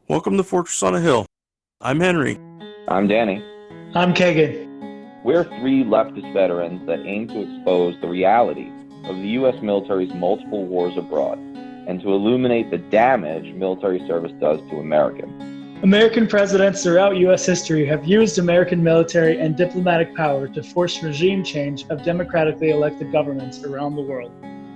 Welcome to Fortress on a Hill. I'm Henry. I'm Danny. I'm Kaye. We're three leftist veterans that aim to expose the reality of the U.S. military's multiple wars abroad and to illuminate the damage military service does to Americans. American presidents throughout U.S. history have used American military and diplomatic power to force regime change of democratically elected governments around the world.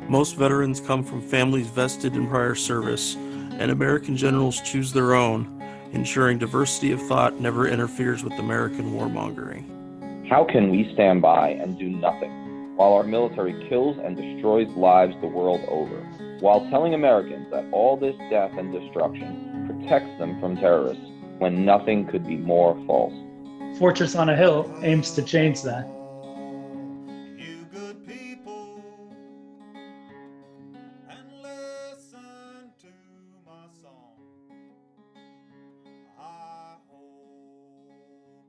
Most veterans come from families vested in prior service, and American generals choose their own, ensuring diversity of thought never interferes with American warmongering. How can we stand by and do nothing while our military kills and destroys lives the world over, while telling Americans that all this death and destruction protects them from terrorists when nothing could be more false? Fortress on a Hill aims to change that. You good people, and listen to my song. I hope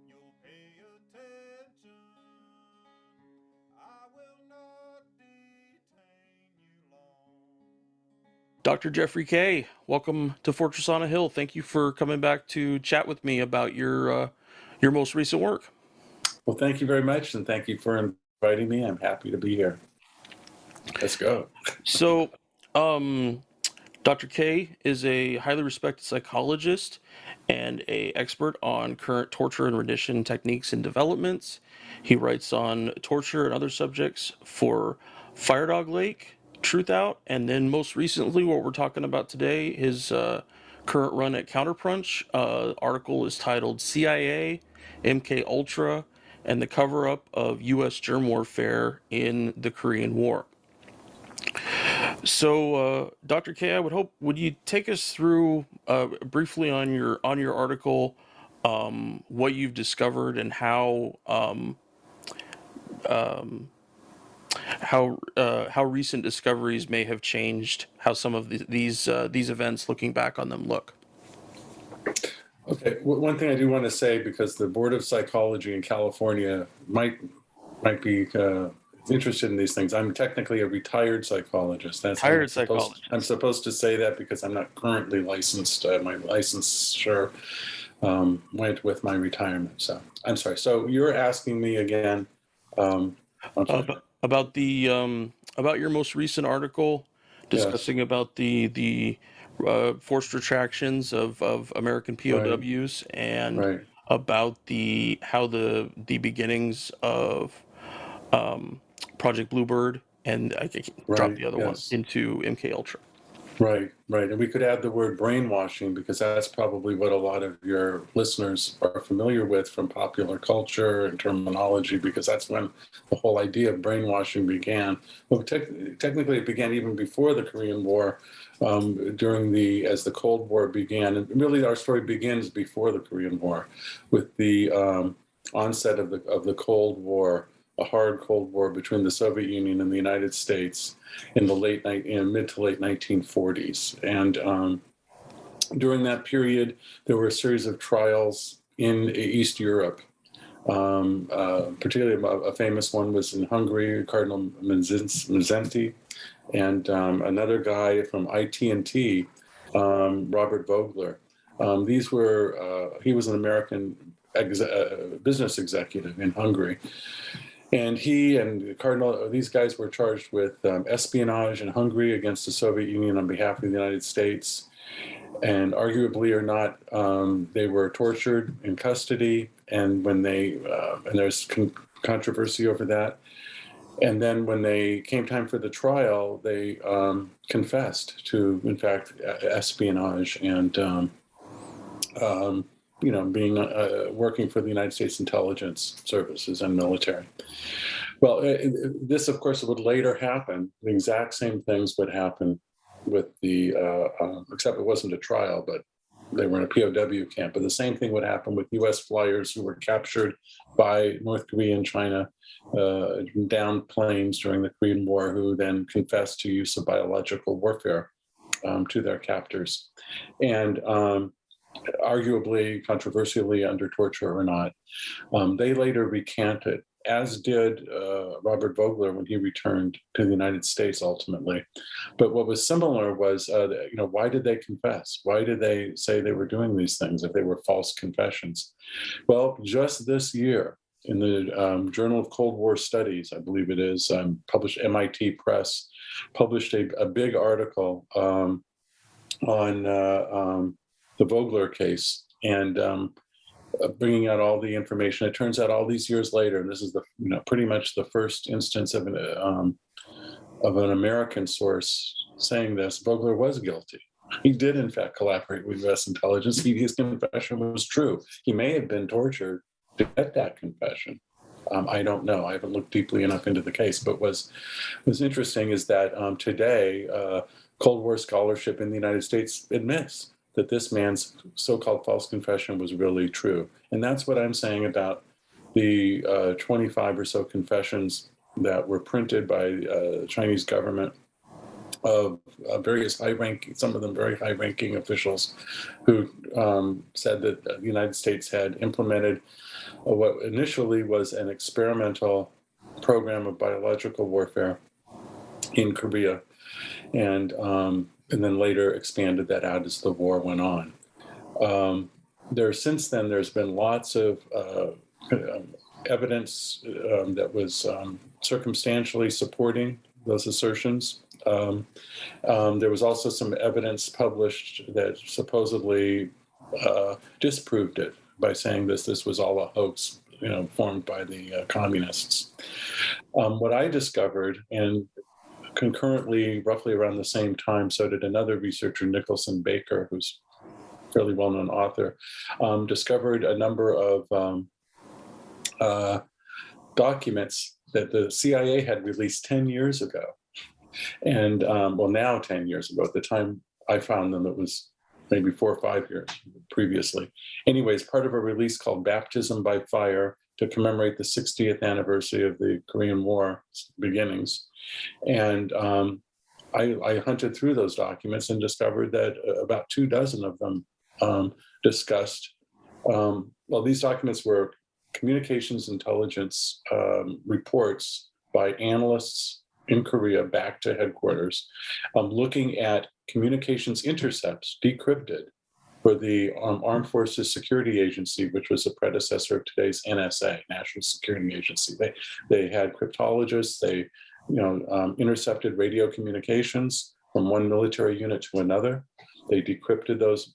you'll pay attention. I will not detain you long. Dr. Jeffrey Kaye, welcome to Fortress on a Hill. Thank you for coming back to chat with me about your most recent work. Well, thank you very much, and thank you for inviting me. I'm happy to be here. Let's go. So, Dr. Kaye is a highly respected psychologist and an expert on current torture and rendition techniques and developments. He writes on torture and other subjects for Firedog Lake, Truth Out, and then most recently, what we're talking about today, his current run at Counterpunch. Article is titled CIA, MK Ultra, and the Cover-Up of U.S. Germ Warfare in the Korean War. So, Dr. Kaye, I would you take us through briefly on your article, what you've discovered and how recent discoveries may have changed how some of these events, looking back on them, look. Okay, one thing I do want to say, because the Board of Psychology in California might be interested in these things. I'm technically a retired psychologist. I'm supposed to say that because I'm not currently licensed. My licensure went with my retirement. So I'm sorry. So you're asking me again about your most recent article discussing about the forced retractions of American POWs, and about how the beginnings of Project Bluebird, and I dropped the other one into MK Ultra. Right. And we could add the word brainwashing, because that's probably what a lot of your listeners are familiar with from popular culture and terminology, because that's when the whole idea of brainwashing began. Well, technically it began even before the Korean War, as the Cold War began. And really our story begins before the Korean War, with the onset of the Cold War, a hard Cold War between the Soviet Union and the United States in the mid to late 1940s. And during that period, there were a series of trials in East Europe. Particularly a famous one was in Hungary, Cardinal Mindszenty, and another guy from IT&T, Robert Vogler. He was an American business executive in Hungary. And he and Cardinal, these guys were charged with espionage in Hungary against the Soviet Union on behalf of the United States. And arguably or not, they were tortured in custody. And when and there's controversy over that. And then when they came time for the trial, they confessed to, in fact, espionage and being working for the United States intelligence services and military. Well, this, of course, would later happen. The exact same things would happen with except it wasn't a trial, but they were in a POW camp. But the same thing would happen with U.S. flyers who were captured by North Korea and China, downed planes during the Korean War, who then confessed to use of biological warfare to their captors. And arguably, controversially, under torture or not. They later recanted as did Robert Vogler when he returned to the United States ultimately. But what was similar was, why did they confess? Why did they say they were doing these things if they were false confessions? Well, just this year, in the Journal of Cold War Studies, I believe it is, published, MIT Press, published a big article on the Vogler case, and bringing out all the information. It turns out all these years later, and this is pretty much the first instance of an American source saying this, Vogler was guilty. He did, in fact, collaborate with U.S. intelligence. His confession was true. He may have been tortured to get that confession. I don't know. I haven't looked deeply enough into the case. But what's interesting is that today, Cold War scholarship in the United States admits that this man's so-called false confession was really true. And that's what I'm saying about the 25 or so confessions that were printed by the Chinese government of various high-ranking, some of them very high-ranking officials who said that the United States had implemented what initially was an experimental program of biological warfare in Korea, and then later expanded that out as the war went on. Since then, there's been lots of evidence that was circumstantially supporting those assertions. There was also some evidence published that supposedly disproved it by saying this was all a hoax, formed by the communists. What I discovered, and concurrently, roughly around the same time, so did another researcher, Nicholson Baker, who's a fairly well-known author, discovered a number of documents that the CIA had released 10 years ago. And now 10 years ago. At the time I found them, it was maybe 4 or 5 years previously. Anyways, part of a release called Baptism by Fire to commemorate the 60th anniversary of the Korean War beginnings. And I hunted through those documents and discovered that about 24 of them discussed, these documents were communications intelligence reports by analysts in Korea back to headquarters, looking at communications intercepts decrypted for the Armed Forces Security Agency, which was a predecessor of today's NSA, National Security Agency. They had cryptologists. They intercepted radio communications from one military unit to another. They decrypted those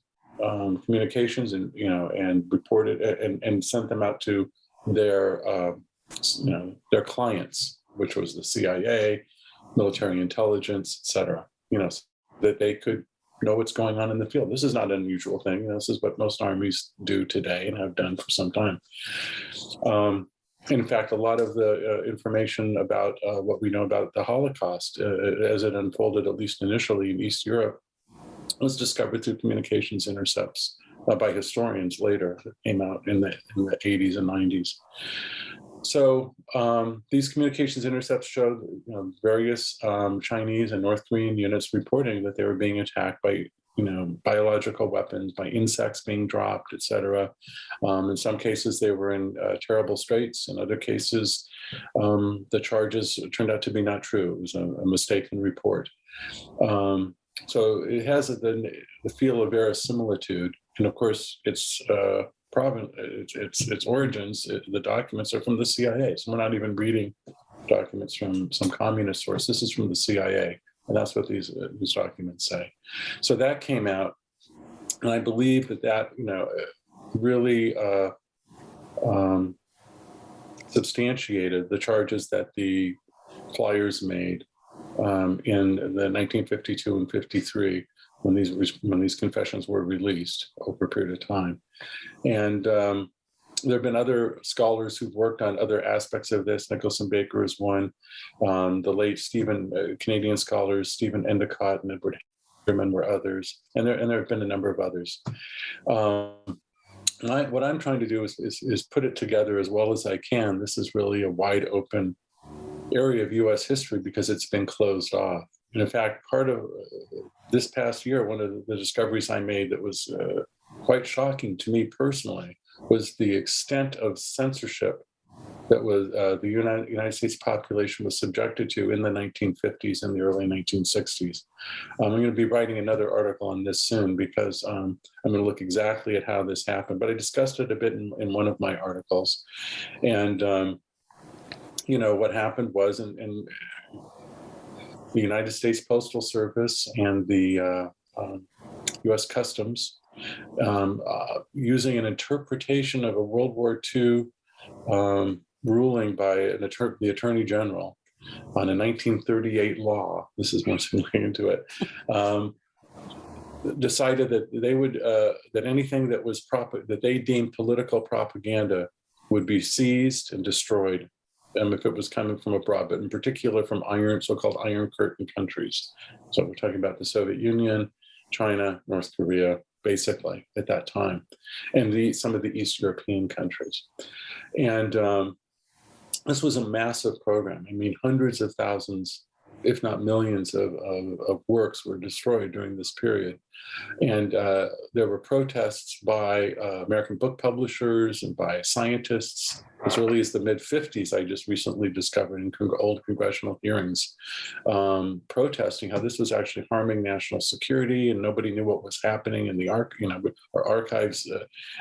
communications and reported and sent them out to their clients, which was the CIA, military intelligence, et cetera, so that they could know what's going on in the field. This is not an unusual thing. This is what most armies do today and have done for some time. In fact, a lot of the information about what we know about the Holocaust, as it unfolded, at least initially in East Europe, was discovered through communications intercepts by historians later that came out in the 80s and 90s. So these communications intercepts showed various Chinese and North Korean units reporting that they were being attacked by biological weapons, by insects being dropped, et cetera. In some cases, they were in terrible straits. In other cases, the charges turned out to be not true. It was a mistaken report. So it has the feel of verisimilitude. And of course, its origins, the documents are from the CIA. So we're not even reading documents from some communist source. This is from the CIA. And that's what these documents say. So that came out, and I believe that really substantiated the charges that the flyers made in the 1952 and 53 when these confessions were released over a period of time. And there have been other scholars who've worked on other aspects of this. Nicholson Baker is one. The late Canadian scholars Stephen Endicott and Edward Harriman were others, and there have been a number of others. What I'm trying to do is put it together as well as I can. This is really a wide open area of U.S. history because it's been closed off. And in fact, part of this past year, one of the discoveries I made that was quite shocking to me personally was the extent of censorship that was the United States population was subjected to in the 1950s and the early 1960s. I'm going to be writing another article on this soon because I'm going to look exactly at how this happened. But I discussed it a bit in one of my articles. And, what happened was in the United States Postal Service and the U.S. Customs, using an interpretation of a World War II ruling by the Attorney General on a 1938 law, this is once we went into it, decided that they would that anything that was that they deemed political propaganda would be seized and destroyed, if it was coming from abroad, but in particular from so-called Iron Curtain countries. So we're talking about the Soviet Union, China, North Korea, basically at that time, and some of the East European countries. And this was a massive program. I mean, hundreds of thousands, if not millions of works were destroyed during this period. And there were protests by American book publishers and by scientists as early as the mid-50s. I just recently discovered in old congressional hearings, protesting how this was actually harming national security, and nobody knew what was happening in our archives.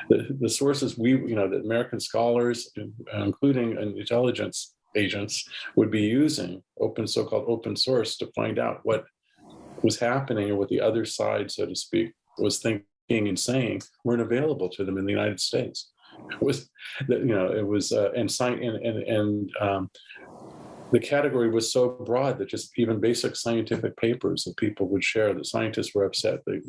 The sources that American scholars, including intelligence agents, would be using so-called open source to find out what was happening, or what the other side, so to speak, was thinking and saying, weren't available to them in the United States. It was, the category was so broad that just even basic scientific papers that people would share, that scientists were upset they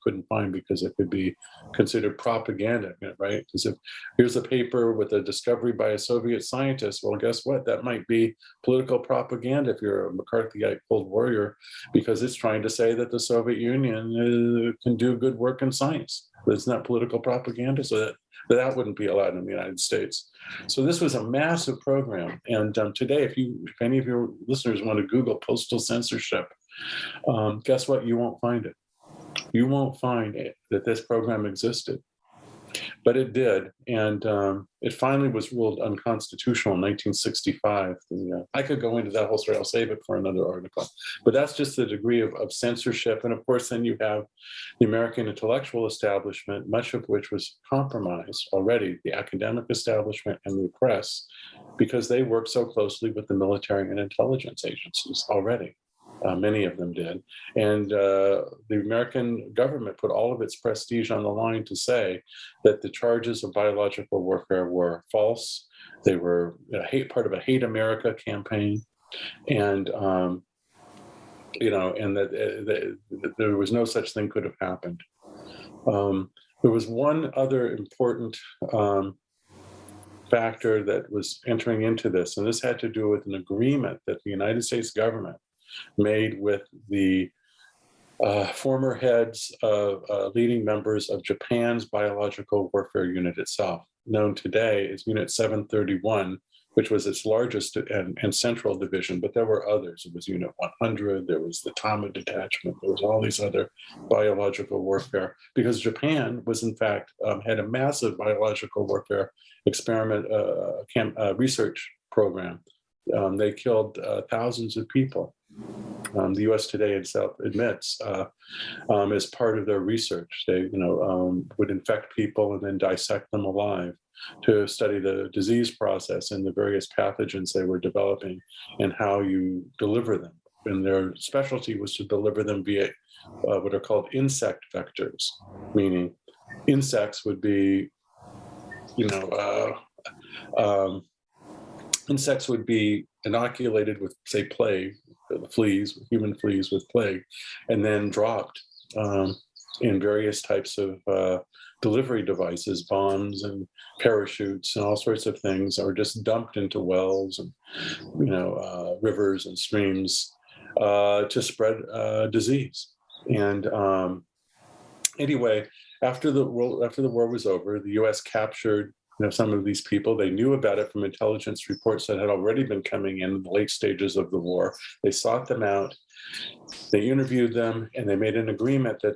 couldn't find because it could be considered propaganda, right? Because if here's a paper with a discovery by a Soviet scientist, well, guess what? That might be political propaganda if you're a McCarthyite Cold Warrior, because it's trying to say that the Soviet Union can do good work in science. But it's not political propaganda, so that wouldn't be allowed in the United States. So this was a massive program. And today, if any of your listeners want to Google postal censorship, guess what? You won't find it. You won't find that this program existed. But it did, and it finally was ruled unconstitutional in 1965. I could go into that whole story. I'll save it for another article. But that's just the degree of censorship. And of course, then you have the American intellectual establishment, much of which was compromised already, the academic establishment and the press, because they worked so closely with the military and intelligence agencies already. Many of them did. And the American government put all of its prestige on the line to say that the charges of biological warfare were false. They were part of a Hate America campaign. And, and that there was no such thing could have happened. There was one other important factor that was entering into this, and this had to do with an agreement that the United States government made with the former heads of leading members of Japan's biological warfare unit itself, known today as Unit 731, which was its largest and central division, but there were others. It was Unit 100, there was the Tama detachment, there was all these other biological warfare, because Japan was in fact, had a massive biological warfare experiment research program. They killed thousands of people. The U.S. today itself admits as part of their research. They, would infect people and then dissect them alive to study the disease process and the various pathogens they were developing and how you deliver them. And their specialty was to deliver them via what are called insect vectors, meaning insects would be, insects would be inoculated with, say, plague, human fleas with plague, and then dropped in various types of delivery devices, bombs and parachutes and all sorts of things, or just dumped into wells and rivers and streams to spread disease. And anyway, after the war was over, the U.S. captured some of these people. They knew about it from intelligence reports that had already been coming in the late stages of the war. They sought them out, they interviewed them, and they made an agreement that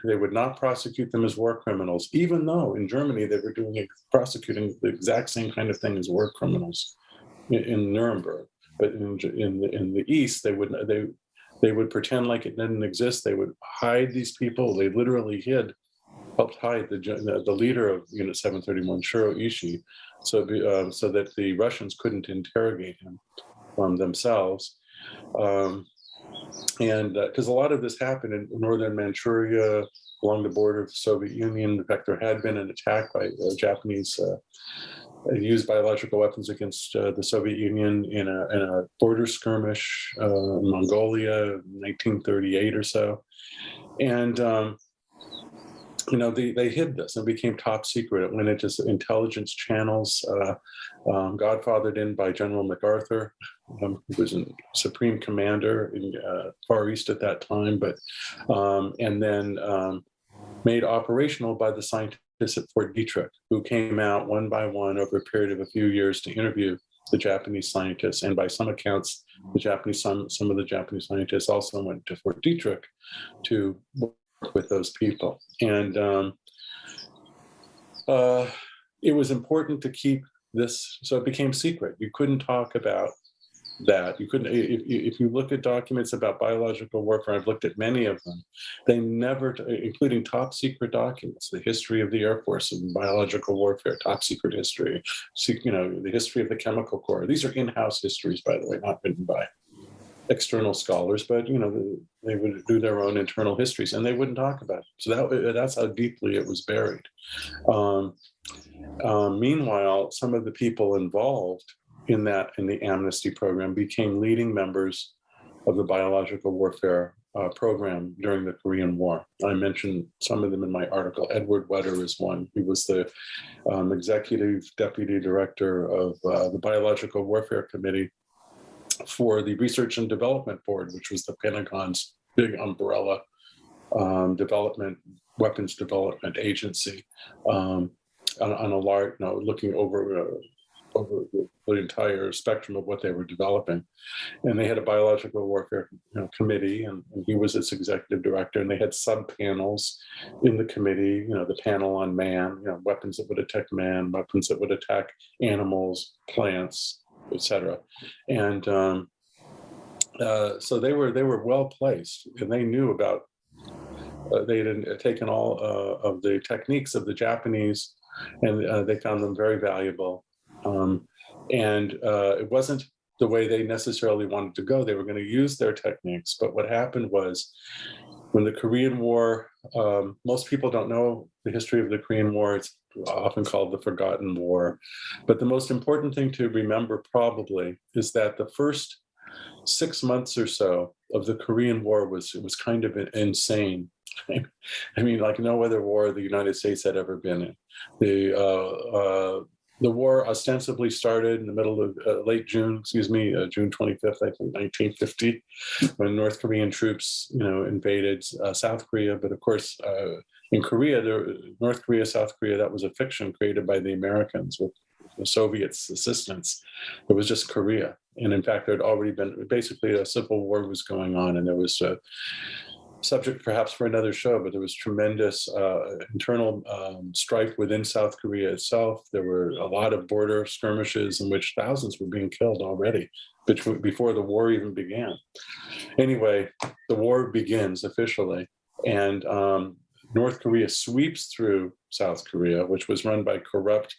they would not prosecute them as war criminals, even though in Germany they were prosecuting the exact same kind of thing as war criminals in Nuremberg. But in the East, they would pretend like it didn't exist. They would hide these people. They literally helped hide the leader of Unit 731, Shiro Ishii, so that the Russians couldn't interrogate him themselves. And because a lot of this happened in northern Manchuria, along the border of the Soviet Union. In fact, there had been an attack by Japanese used biological weapons against the Soviet Union in a border skirmish in Mongolia in 1938 or so. And they hid this and became top secret. It went into intelligence channels, godfathered in by General MacArthur, who was a supreme commander in Far East at that time, and then made operational by the scientists at Fort Detrick, who came out one by one over a period of a few years to interview the Japanese scientists. And by some accounts, some of the Japanese scientists also went to Fort Detrick to work with those people. And it was important to keep this, so it became secret. You couldn't talk about that. You couldn't, if you look at documents about biological warfare, I've looked at many of them, they never, including top secret documents, the history of the Air Force and biological warfare, top secret history, the history of the Chemical Corps. These are in-house histories, by the way, not written by external scholars, but they would do their own internal histories, and they wouldn't talk about it. So that's how deeply it was buried. Meanwhile, some of the people involved in the amnesty program became leading members of the biological warfare program during the Korean War. I mentioned some of them in my article. Edward Wetter is one. He was the executive deputy director of the Biological Warfare Committee for the Research and Development Board, which was the Pentagon's big umbrella weapons development agency, on a large, looking over the entire spectrum of what they were developing. And they had a biological warfare committee, and he was its executive director, and they had sub-panels in the committee, the panel on man, weapons that would attack man, weapons that would attack animals, plants, etc. And so they were well placed, and they knew about, they had taken all of the techniques of the Japanese, and they found them very valuable. And it wasn't the way they necessarily wanted to go. They were going to use their techniques. But what happened was, when the Korean War, most people don't know the history of the Korean War. It's often called the Forgotten War. But the most important thing to remember probably is that the first 6 months or so of the Korean War was kind of insane. I mean, like no other war the United States had ever been in. The war ostensibly started in the middle of late June, June 25th, I think, 1950, when North Korean troops, invaded South Korea. But of course, in Korea, North Korea, South Korea, that was a fiction created by the Americans with the Soviets' assistance. It was just Korea. And in fact, there had already been, basically a civil war was going on, and there was subject perhaps for another show, but there was tremendous internal strife within South Korea itself. There were a lot of border skirmishes in which thousands were being killed already before the war even began. Anyway, the war begins officially, and North Korea sweeps through South Korea, which was run by corrupt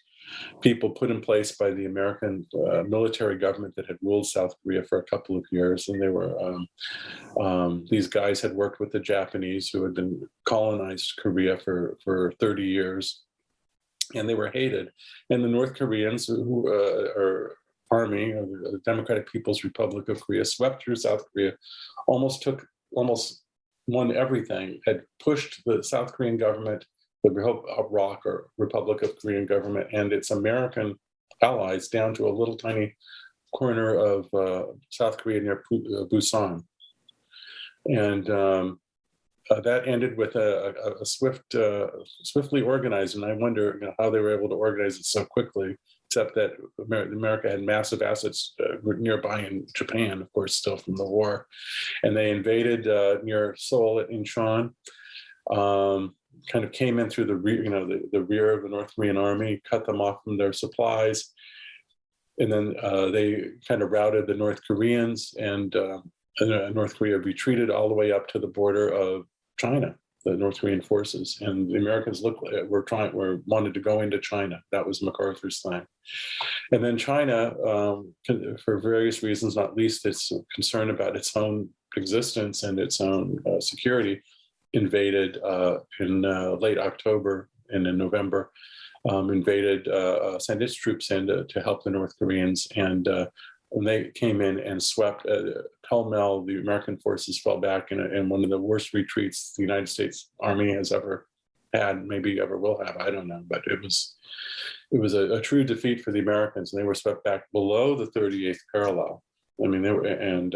people put in place by the American military government that had ruled South Korea for a couple of years. And they were, these guys had worked with the Japanese, who had been colonized Korea for 30 years. And they were hated. And the North Koreans, who are army, the Democratic People's Republic of Korea, swept through South Korea, almost won everything, had pushed the South Korean government, the ROC, or Republic of Korean government, and its American allies down to a little tiny corner of South Korea near Busan. And that ended with a swiftly organized, and I wonder how they were able to organize it so quickly, except that America had massive assets nearby in Japan, of course, still from the war. And they invaded near Seoul at Incheon. kind of came in through the rear, the rear of the North Korean army, cut them off from their supplies, and then they kind of routed the North Koreans, and North Korea retreated all the way up to the border of China, the North Korean forces, and the Americans wanted to go into China. That was MacArthur's plan. And then China, for various reasons, not least its concern about its own existence and its own security, invaded in late October and in November, sent its troops in to help the North Koreans. And when they came in and swept pell-mell, the American forces fell back in one of the worst retreats the United States Army has ever had, maybe ever will have, I don't know. But it was a true defeat for the Americans, and they were swept back below the 38th parallel. I mean, they were, and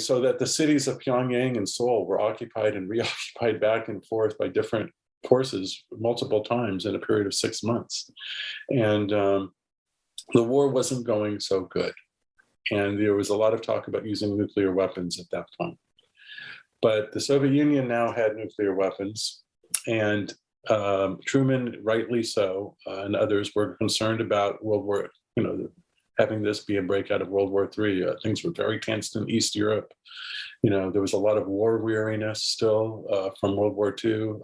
so that the cities of Pyongyang and Seoul were occupied and reoccupied back and forth by different forces multiple times in a period of 6 months. And the war wasn't going so good. And there was a lot of talk about using nuclear weapons at that time. But the Soviet Union now had nuclear weapons, and Truman, rightly so, and others were concerned about having this be a breakout of World War III. Things were very tense in East Europe. There was a lot of war weariness still from World War II.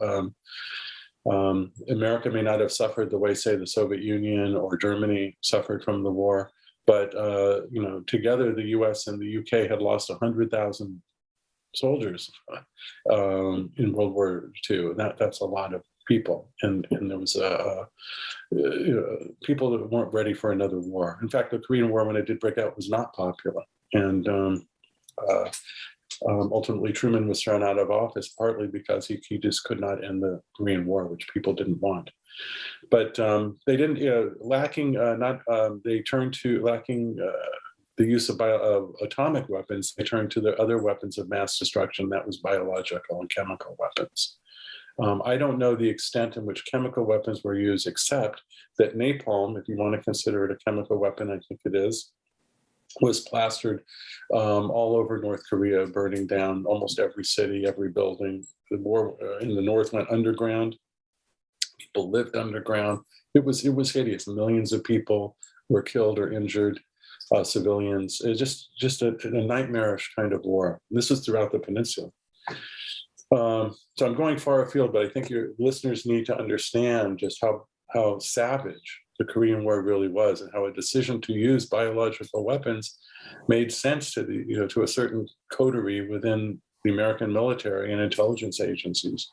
America may not have suffered the way, say, the Soviet Union or Germany suffered from the war, but together the U.S. and the U.K. had lost 100,000 soldiers in World War II. That's a lot of people, and there was people that weren't ready for another war. In fact, the Korean War, when it did break out, was not popular, and ultimately Truman was thrown out of office partly because he just could not end the Korean War, which people didn't want. But they didn't, they turned to lacking the use of atomic weapons. They turned to the other weapons of mass destruction, that was biological and chemical weapons. I don't know the extent in which chemical weapons were used, except that napalm, if you want to consider it a chemical weapon, I think it is, was plastered all over North Korea, burning down almost every city, every building. The war in the North went underground. People lived underground. It was hideous. Millions of people were killed or injured, civilians. It was just a nightmarish kind of war. This is throughout the peninsula. So I'm going far afield, but I think your listeners need to understand just how savage the Korean War really was, and how a decision to use biological weapons made sense to a certain coterie within the American military and intelligence agencies.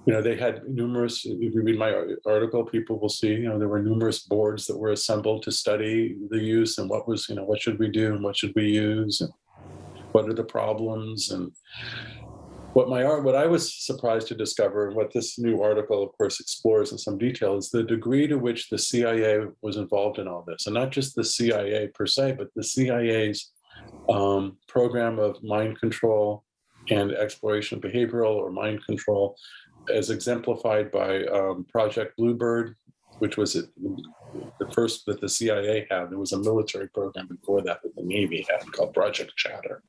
They had numerous, if you read my article, people will see, there were numerous boards that were assembled to study the use and what should we do and what should we use and what are the problems. And what I was surprised to discover, and what this new article, of course, explores in some detail, is the degree to which the CIA was involved in all this. And not just the CIA per se, but the CIA's program of mind control and exploration of behavioral or mind control, as exemplified by Project Bluebird, which was the first that the CIA had. There was a military program before that the Navy had called Project Chatter.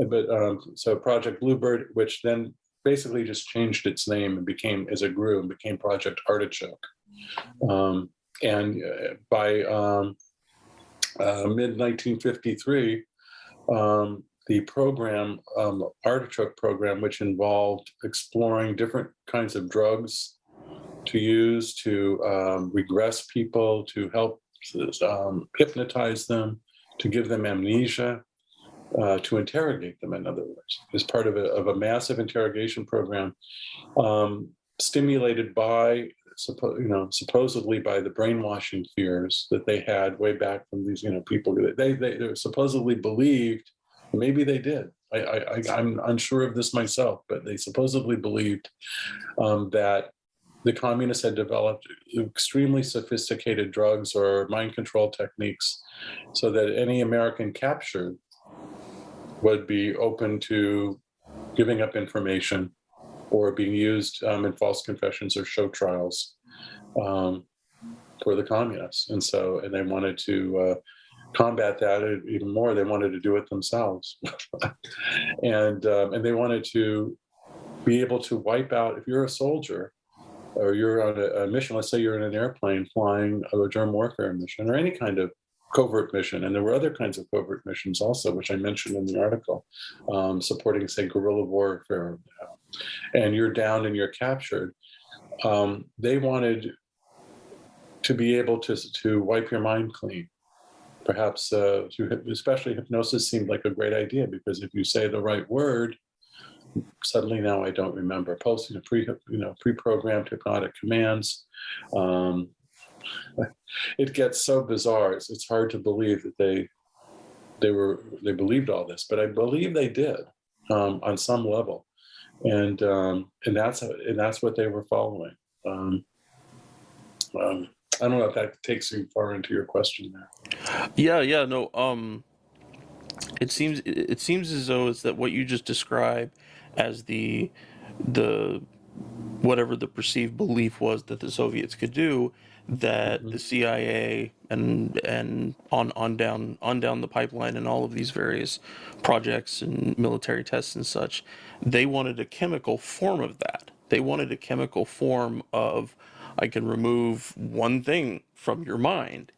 But so Project Bluebird, which then basically just changed its name and became, as it grew, and became Project Artichoke. And by mid-1953, the program, Artichoke program, which involved exploring different kinds of drugs to use to regress people, to help hypnotize them, to give them amnesia, to interrogate them, in other words, as part of a massive interrogation program, stimulated by, supposedly by the brainwashing fears that they had way back from these, people. They supposedly believed, maybe they did. I'm unsure of this myself, but they supposedly believed that the communists had developed extremely sophisticated drugs or mind control techniques so that any American captured would be open to giving up information or being used in false confessions or show trials for the communists. And they wanted to combat that even more, they wanted to do it themselves. And they wanted to be able to wipe out, if you're a soldier or you're on a mission, let's say you're in an airplane flying a germ warfare mission or any kind of covert mission, and there were other kinds of covert missions also, which I mentioned in the article, supporting, say, guerrilla warfare, and you're downed and you're captured. They wanted to be able to wipe your mind clean. Perhaps, especially hypnosis seemed like a great idea, because if you say the right word, suddenly now I don't remember. Posting pre-programmed hypnotic commands. It gets so bizarre. It's hard to believe that they believed all this, but I believe they did on some level, and that's what they were following. I don't know if that takes you far into your question there. Yeah, no. It seems as though it's that what you just described as the whatever the perceived belief was that the Soviets could do, that the CIA and on down the pipeline and all of these various projects and military tests and such, they wanted a chemical form of that. They wanted a chemical form of, I can remove one thing from your mind,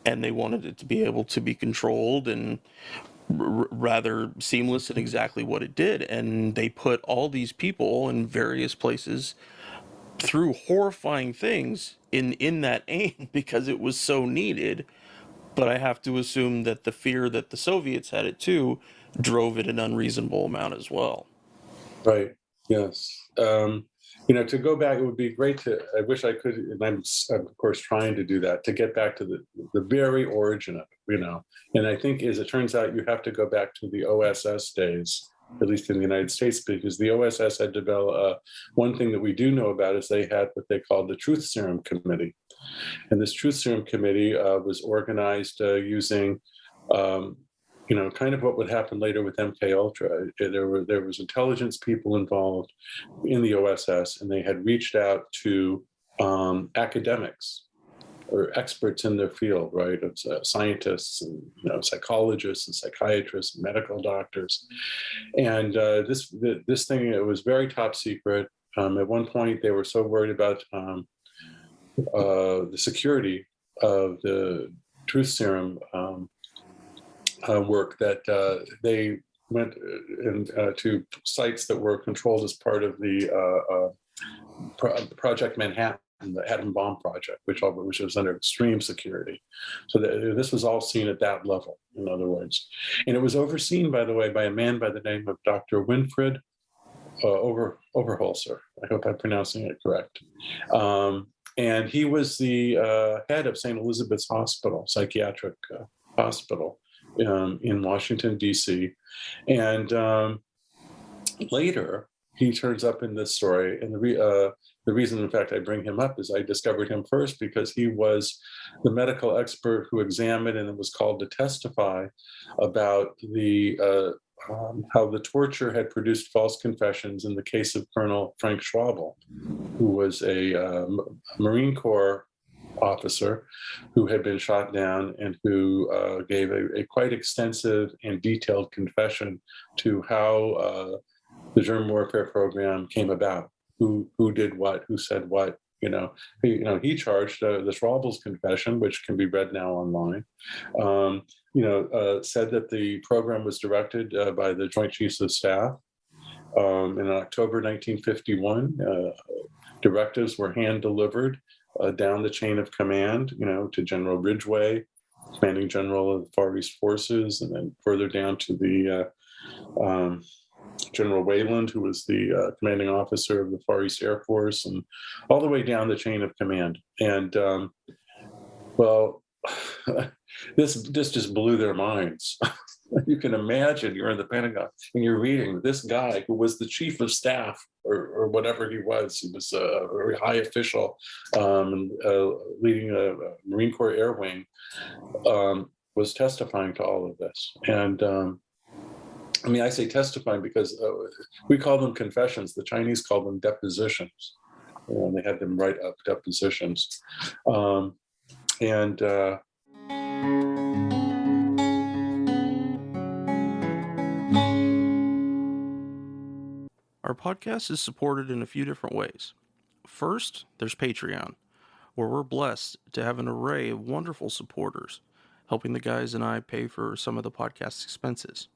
and they wanted it to be able to be controlled and rather seamless in exactly what it did. And they put all these people in various places through horrifying things in that aim because it was so needed. But I have to assume that the fear that the Soviets had it too drove it an unreasonable amount as well. Right. Yes. To go back, it would be great I wish I could, and I'm of course trying to do that, to get back to the very origin of it, And I think, as it turns out, you have to go back to the OSS days, at least in the United States, because the OSS had developed, one thing that we do know about is they had what they called the Truth Serum Committee. And this Truth Serum Committee was organized using kind of what would happen later with MK Ultra. There was intelligence people involved in the OSS, and they had reached out to academics or experts in their field, right, of scientists and psychologists and psychiatrists and medical doctors. And this thing, it was very top secret. At one point, they were so worried about the security of the Truth Serum work that they went to sites that were controlled as part of the Project Manhattan, the atom bomb project, which was under extreme security. So this was all seen at that level, in other words. And it was overseen, by the way, by a man by the name of Dr. Winfried Overholser. I hope I'm pronouncing it correct. And he was the head of St. Elizabeth's Hospital, psychiatric hospital in Washington, D.C. And later, he turns up in this story. And the reason, in fact, I bring him up is I discovered him first because he was the medical expert who examined and was called to testify about how the torture had produced false confessions in the case of Colonel Frank Schwabel, who was a Marine Corps officer who had been shot down and who gave a quite extensive and detailed confession to how the germ warfare program came about, who did what, who said what. He charged the Schwabel's confession, which can be read now online. Said that the program was directed by the Joint Chiefs of Staff. In October 1951, directives were hand-delivered down the chain of command, to General Ridgway, commanding general of the Far East Forces, and then further down to the General Wayland, who was the commanding officer of the Far East Air Force, and all the way down the chain of command. And this just blew their minds. You can imagine you're in the Pentagon and you're reading this guy who was the chief of staff or whatever he was. He was a very high official leading a Marine Corps Air Wing, was testifying to all of this. And I say testifying because we call them confessions. The Chinese call them depositions. They had them write up depositions. Our podcast is supported in a few different ways. First, there's Patreon, where we're blessed to have an array of wonderful supporters, helping the guys and I pay for some of the podcast's expenses.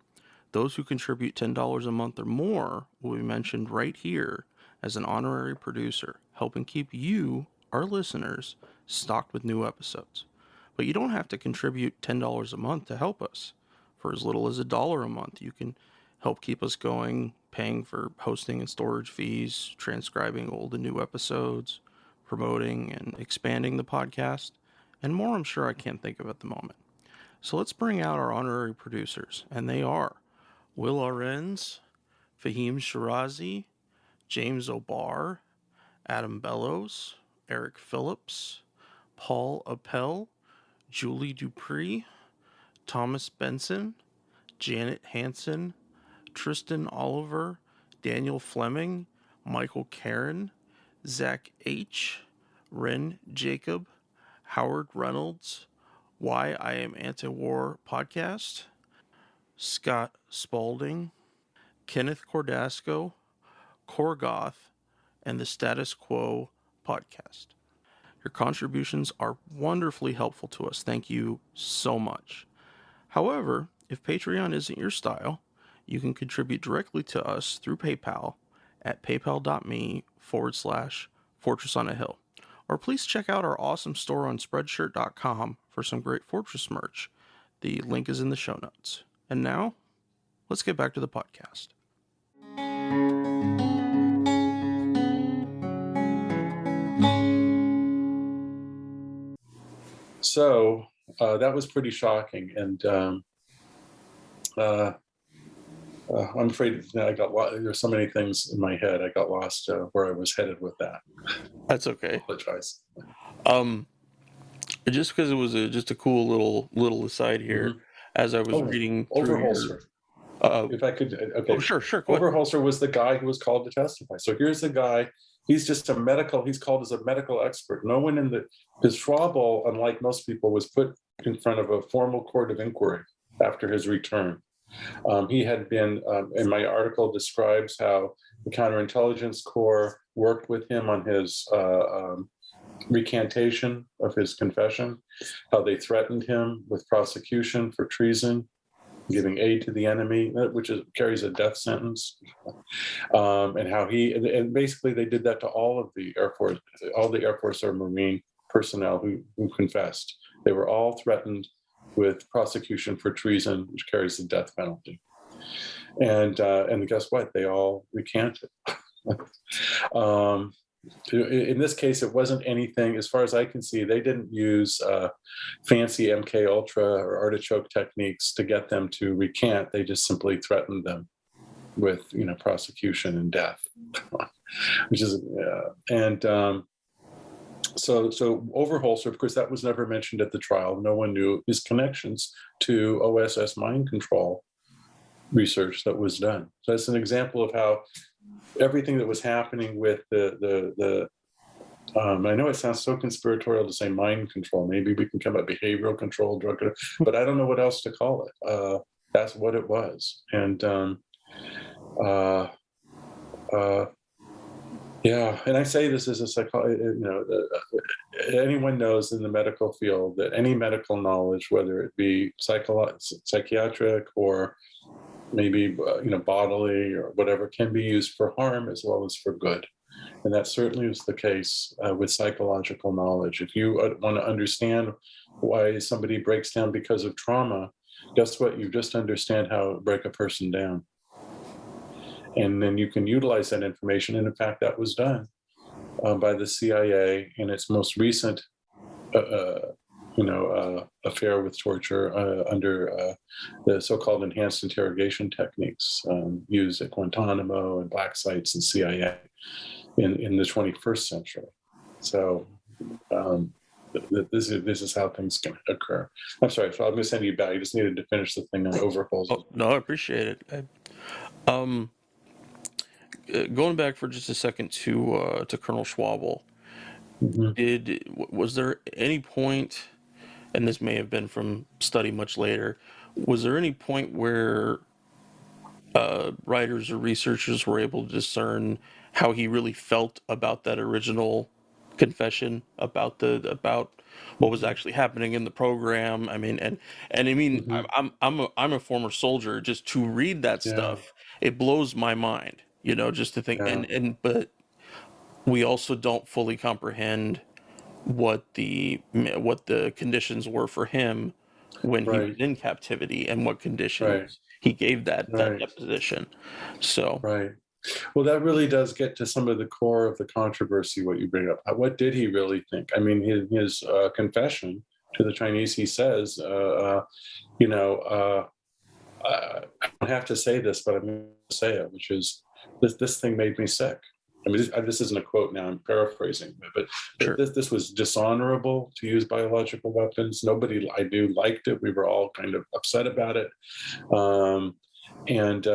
Those who contribute $10 a month or more will be mentioned right here as an honorary producer, helping keep you, our listeners, stocked with new episodes. But you don't have to contribute $10 a month to help us. For as little as $1 a month, you can help keep us going, paying for hosting and storage fees, transcribing old and new episodes, promoting and expanding the podcast, and more I'm sure I can't think of at the moment. So let's bring out our honorary producers, and they are Will Arens, Fahim Shirazi, James O'Barr, Adam Bellows, Eric Phillips, Paul Appel, Julie Dupree, Thomas Benson, Janet Hansen, Tristan Oliver, Daniel Fleming, Michael Karen, Zach H., Ren Jacob, Howard Reynolds, Why I Am Anti-War Podcast, Scott Spaulding, Kenneth Cordasco, Korgoth, and the Status Quo Podcast. Your contributions are wonderfully helpful to us. Thank you so much. However, if Patreon isn't your style, you can contribute directly to us through PayPal at paypal.me/Fortress on a Hill. Or please check out our awesome store on Spreadshirt.com for some great Fortress merch. The link is in the show notes. And now, let's get back to the podcast. So that was pretty shocking, and I'm afraid I got there's so many things in my head. I got lost where I was headed with that. That's okay. I apologize. Just because it was just a cool little aside here, as I was reading through Overholser. If I could, okay. Oh, sure. Go ahead. Overholser was the guy who was called to testify. So here's the guy. He's just he's called as a medical expert. No one his Schwabel, unlike most people, was put in front of a formal court of inquiry after his return. He had been, in my article, describes how the Counterintelligence Corps worked with him on his recantation of his confession, how they threatened him with prosecution for treason, giving aid to the enemy, which carries a death sentence, and how and basically they did that to all of the Air Force or Marine personnel who confessed. They were all threatened with prosecution for treason, which carries the death penalty. And guess what? They all recanted. In this case, it wasn't anything, as far as I can see, they didn't use fancy MK Ultra or artichoke techniques to get them to recant. They just simply threatened them with, prosecution and death, which is, so Overholser, of course, that was never mentioned at the trial. No one knew his connections to OSS mind control research that was done. So that's an example of how everything that was happening with I know it sounds so conspiratorial to say mind control. Maybe we can come up with behavioral control, drug control, but I don't know what else to call it. That's what it was. And and I say this as a psychologist, anyone knows in the medical field that any medical knowledge, whether it be psychiatric or maybe bodily or whatever, can be used for harm as well as for good. And that certainly is the case with psychological knowledge. If you want to understand why somebody breaks down because of trauma, guess what? You just understand how to break a person down. And then you can utilize that information. And in fact, that was done by the CIA in its most recent affair with torture under the so-called enhanced interrogation techniques used at Guantanamo and black sites and CIA in the 21st century. So this is how things can occur. I'm sorry, so I'm going to send you back. You just needed to finish the thing on Overholser. Oh, no, I appreciate it. Going back for just a second to Colonel Schwabel, was there any point, and this may have been from study much later, was there any point where writers or researchers were able to discern how he really felt about that original confession about what was actually happening in the program. I mean, and I mean, Hmm. I'm a former soldier. Just to read that Yeah, stuff, it blows my mind. You know, just to think, yeah, but we also don't fully comprehend what the conditions were for him when he was right, in captivity and what right, conditions he gave that right, deposition. So right. Well, that really does get to some of the core of the controversy, what you bring up. What did he really think? I mean, his confession to the Chinese, he says, you know, I don't have to say this, but I'm going to say it, which is this thing made me sick. I mean, this isn't a quote now, I'm paraphrasing, but sure. this was dishonorable to use biological weapons. Nobody I knew liked it. We were all kind of upset about it. Um, and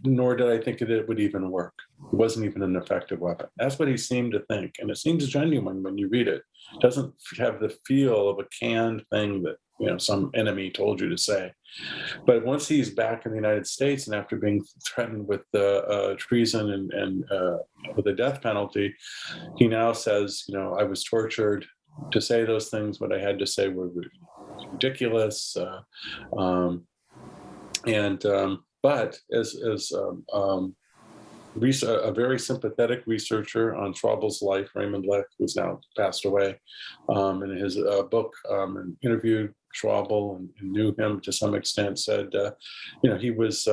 nor did I think it would even work. It wasn't even an effective weapon. That's what he seemed to think, and it seems genuine when you read it. It doesn't have the feel of a canned thing that some enemy told you to say. But once he's back in the United States and after being threatened with treason and with the death penalty, he now says, I was tortured to say those things. What I had to say were ridiculous. But a very sympathetic researcher on Schwabel's life, Raymond Leck, who's now passed away, in his book, and interviewed Schwabel and knew him to some extent, said, he was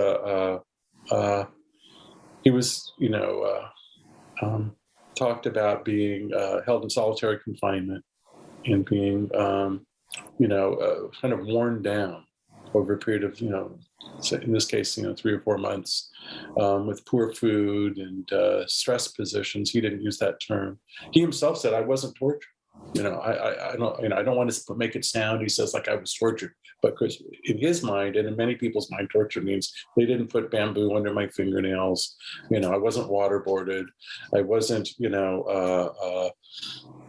talked about being held in solitary confinement and being, kind of worn down over a period of, in this case, 3 or 4 months, with poor food and stress positions. He didn't use that term. He himself said, "I wasn't tortured." I don't, I don't want to make it sound. He says like I was tortured, but because in his mind and in many people's mind, torture means they didn't put bamboo under my fingernails. I wasn't waterboarded. I wasn't, they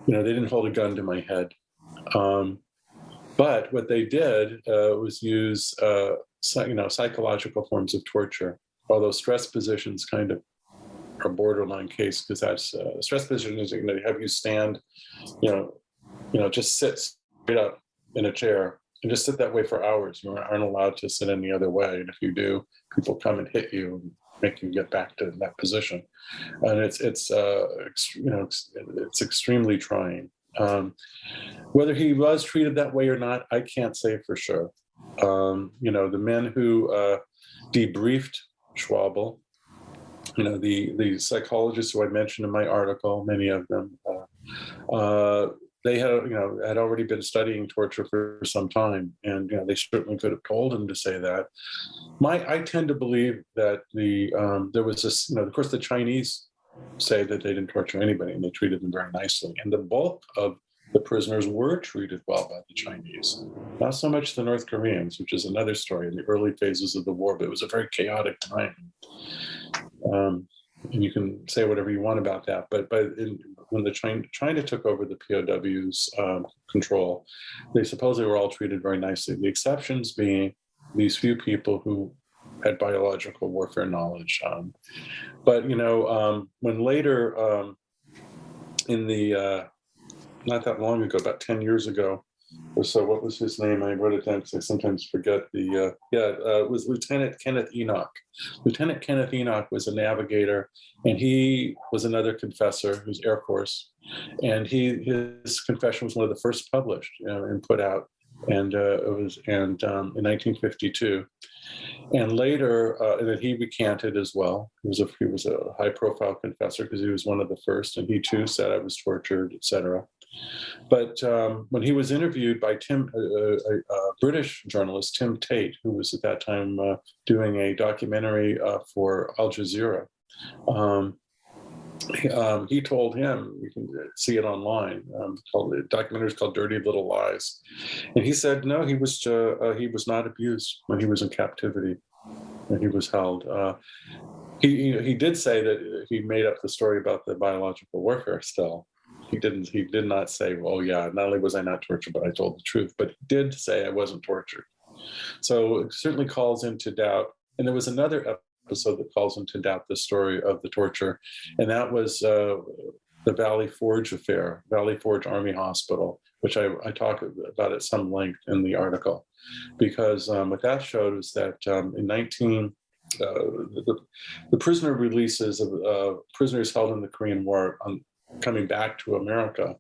didn't hold a gun to my head. But what they did was use, psychological forms of torture. Although stress positions kind of are borderline case because that's stress position is have you stand, just sit straight up in a chair and just sit that way for hours. You aren't allowed to sit any other way, and if you do, people come and hit you and make you get back to that position, and it's extremely trying. Whether he was treated that way or not, I can't say for sure. The men who debriefed Schwabel, the psychologists who I mentioned in my article, many of them, they had already been studying torture for some time, and they certainly could have told him to say that. I tend to believe that there was this, of course, the Chinese say that they didn't torture anybody and they treated them very nicely, and the bulk of the prisoners were treated well by the Chinese, not so much the North Koreans, which is another story in the early phases of the war, but it was a very chaotic time. And you can say whatever you want about that, but when China took over the POW's control, they supposedly were all treated very nicely. The exceptions being these few people who had biological warfare knowledge. But when later in the not that long ago, about 10 years ago or so, what was his name? I wrote it down because I sometimes forget it was Lieutenant Kenneth Enoch. Lieutenant Kenneth Enoch was a navigator, and he was another confessor who's Air Force. And his confession was one of the first published and put out. And in 1952. And later, and then he recanted as well. He was a high-profile confessor because he was one of the first, and he too said I was tortured, etc. But when he was interviewed by a British journalist, Tim Tate, who was at that time doing a documentary for Al Jazeera, he told him, you can see it online, the documentary is called Dirty Little Lies. And he said, no, he was not abused when he was in captivity, when he was held. He did say that he made up the story about the biological warfare still. He did not say, well, yeah, not only was I not tortured, but I told the truth, but he did say I wasn't tortured. So it certainly calls into doubt And there was another episode that calls into doubt the story of the torture, and that was the Valley Forge affair, Valley Forge Army Hospital, which I talk about at some length in the article, because what that showed was that the prisoner releases of prisoners held in the Korean War coming back to America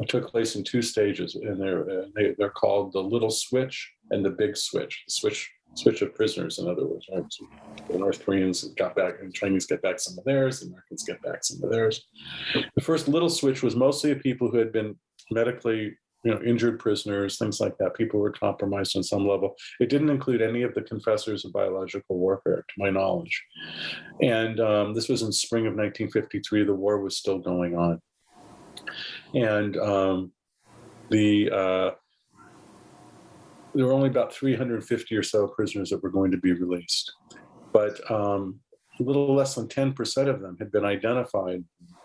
took place in two stages, and they're called the Little Switch and the Big Switch. The switch of prisoners, in other words, right? So the North Koreans got back, and Chinese get back some of theirs, the Americans get back some of theirs. The first Little Switch was mostly of people who had been medically, injured prisoners, things like that. People were compromised on some level. It didn't include any of the confessors of biological warfare, to my knowledge. And this was in spring of 1953. The war was still going on. And there were only about 350 or so prisoners that were going to be released. But a little less than 10% of them had been identified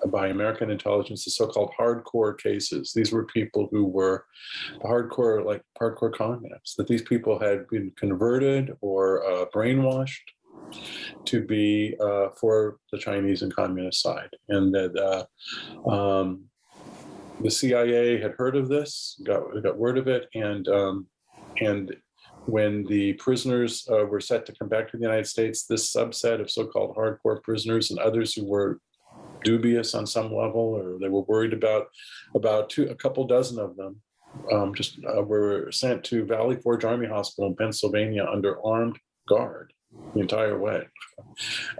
by American intelligence as so-called hardcore cases. These were people who were hardcore communists, that these people had been converted or brainwashed to be for the Chinese and communist side. And that the CIA had heard of this, got word of it, and when the prisoners were set to come back to the United States, this subset of so-called hardcore prisoners and others who were dubious on some level, or they were worried about a couple dozen of them, were sent to Valley Forge Army Hospital in Pennsylvania under armed guard the entire way.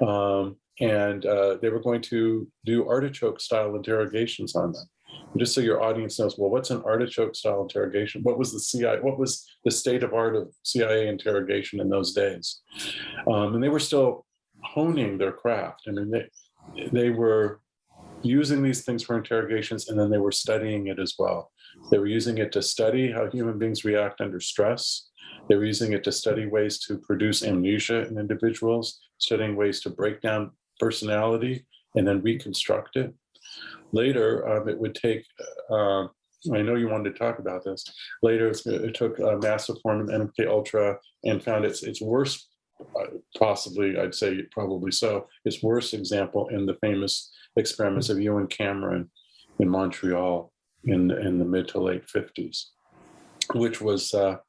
And they were going to do artichoke-style interrogations on them. Just so your audience knows, well, what's an artichoke-style interrogation? What was the state of art of CIA interrogation in those days? And they were still honing their craft. I mean, they were using these things for interrogations, and then they were studying it as well. They were using it to study how human beings react under stress. They were using it to study ways to produce amnesia in individuals, studying ways to break down personality and then reconstruct it. Later, it would take, I know you wanted to talk about this. Later, it took massive form of MK Ultra and found its worst, possibly, I'd say probably so, its worst example in the famous experiments of Ewan Cameron in Montreal in the mid to late 50s, which was, well,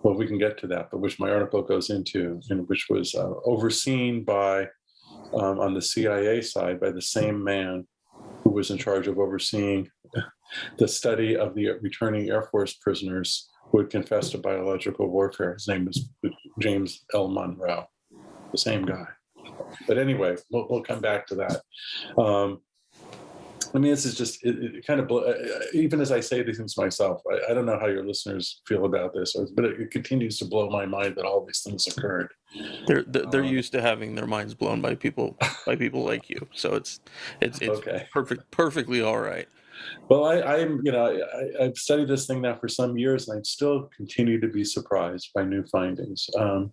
we can get to that, but which my article goes into, and which was overseen by, on the CIA side, by the same man who was in charge of overseeing the study of the returning Air Force prisoners who had confessed to biological warfare. His name was James L. Monroe, the same guy. But anyway, we'll come back to that. I mean, this is just, it kind of, even as I say these things myself, I don't know how your listeners feel about this, but it continues to blow my mind that all these things occurred. They're used to having their minds blown by people like you, so it's okay. Perfectly all right. Well, I've studied this thing now for some years, and I still continue to be surprised by new findings. But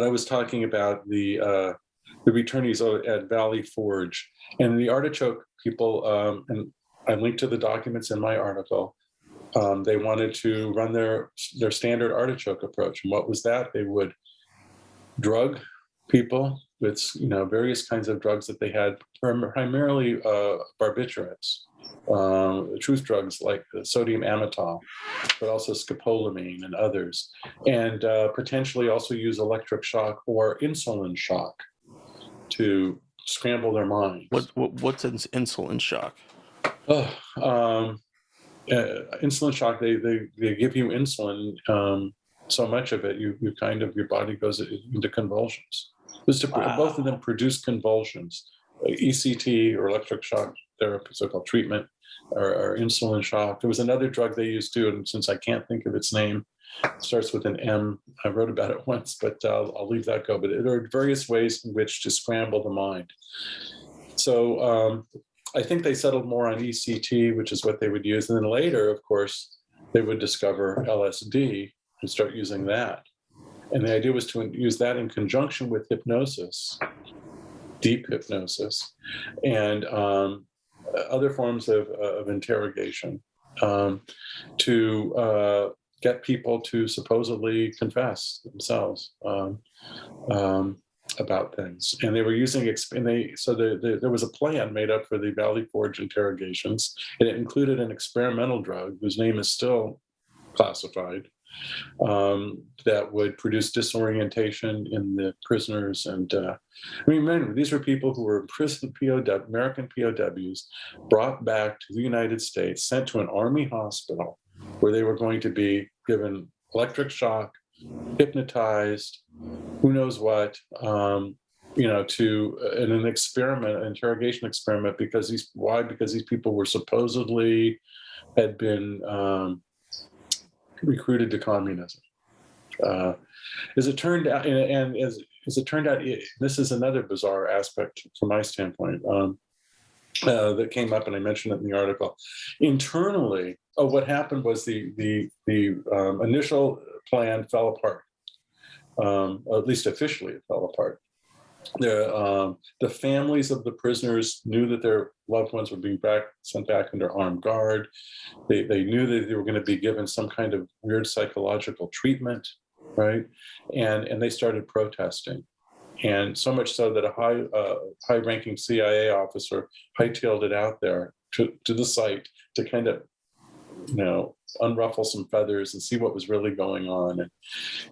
I was talking about the returnees at Valley Forge and the artichoke people, and I linked to the documents in my article. They wanted to run their standard artichoke approach. And what was that? They would drug people with various kinds of drugs that they had, primarily barbiturates, truth drugs like sodium amytal, but also scopolamine and others, and potentially also use electric shock or insulin shock to scramble their minds. What's an insulin shock? Insulin shock, they give you insulin, so much of it, you kind of, your body goes into convulsions. Both of them produce convulsions. ECT, or electric shock therapy, so-called treatment, or insulin shock. There was another drug they used too, and since I can't think of its name, it starts with an M. I wrote about it once, but I'll leave that go. But there are various ways in which to scramble the mind. So I think they settled more on ECT, which is what they would use. And then later, of course, they would discover LSD and start using that. And the idea was to use that in conjunction with hypnosis, deep hypnosis, and other forms of interrogation to get people to supposedly confess themselves about things. And they were using, there was a plan made up for the Valley Forge interrogations, and it included an experimental drug whose name is still classified, that would produce disorientation in the prisoners. And remember, these were people who were imprisoned American POWs, brought back to the United States, sent to an army hospital where they were going to be given electric shock, hypnotized, who knows what, in an experiment, an interrogation experiment, because these people were supposedly had been recruited to communism. As it turned out, this is another bizarre aspect from my standpoint that came up, and I mentioned it in the article. Internally, what happened was the initial plan fell apart. At least officially, it fell apart. The families of the prisoners knew that their loved ones were being sent back under armed guard. They knew that they were going to be given some kind of weird psychological treatment, right? And they started protesting. And so much so that a high-ranking CIA officer hightailed it out there to the site to kind of, unruffle some feathers and see what was really going on. And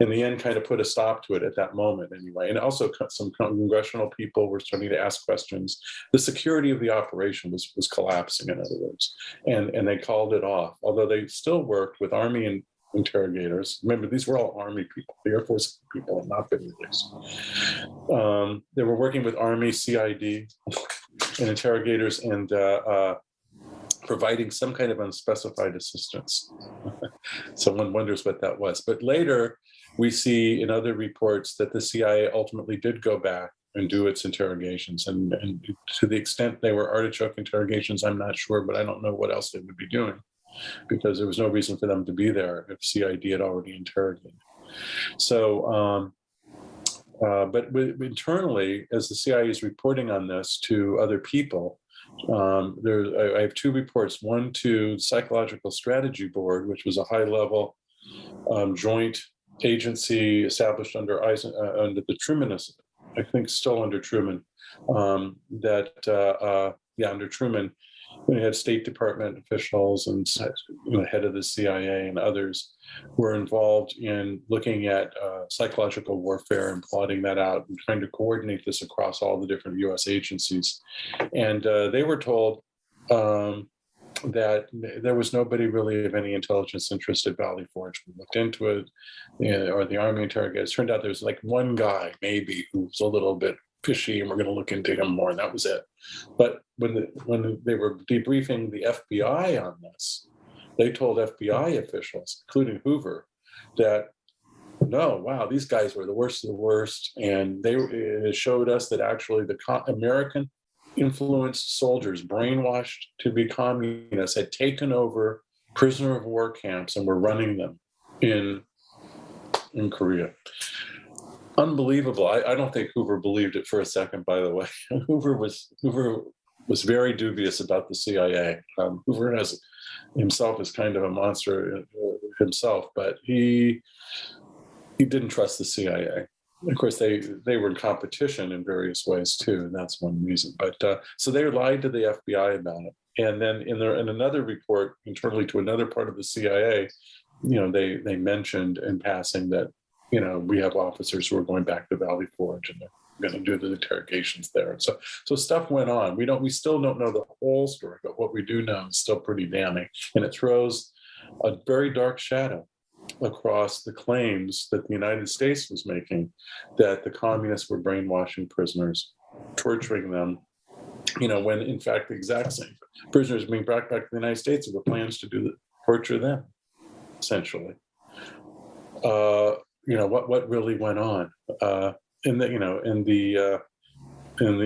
in the end, kind of put a stop to it at that moment anyway. And also some congressional people were starting to ask questions. The security of the operation was collapsing, in other words. And they called it off, although they still worked with Army and interrogators. Remember, these were all Army people. The Air Force people had not been released. They were working with Army, CID, and interrogators, and providing some kind of unspecified assistance. So one wonders what that was. But later, we see in other reports that the CIA ultimately did go back and do its interrogations. And to the extent they were artichoke interrogations, I'm not sure, but I don't know what else they would be doing, because there was no reason for them to be there if CID had already interrogated. So, but internally, as the CIA is reporting on this to other people, I have two reports, one to the Psychological Strategy Board, which was a high-level joint agency established under the Truman, I think still under Truman, under Truman. We had State Department officials and head of the CIA and others were involved in looking at psychological warfare and plotting that out and trying to coordinate this across all the different U.S. agencies. And they were told that there was nobody really of any intelligence interest at Valley Forge. We looked into it, or the Army interrogators. Turned out there was like one guy maybe who was a little bit fishy, and we're going to look into him more, and that was it. But when they were debriefing the FBI on this, they told FBI officials, including Hoover, that no, wow, these guys were the worst of the worst, and it showed us that actually the American influenced soldiers, brainwashed to be communists, had taken over prisoner of war camps and were running them in Korea. Unbelievable. I don't think Hoover believed it for a second, by the way. Hoover was very dubious about the CIA. Hoover himself is kind of a monster himself, but he didn't trust the CIA. Of course, they were in competition in various ways too, and that's one reason. But so they lied to the FBI about it. And then in another report internally to another part of the CIA, they mentioned in passing that we have officers who are going back to Valley Forge and they're going to do the interrogations there. So stuff went on. We still don't know the whole story, but what we do know is still pretty damning, and it throws a very dark shadow across the claims that the United States was making that the communists were brainwashing prisoners, torturing them, when in fact the exact same prisoners being brought back to the United States were plans to torture them, essentially. What really went on. In the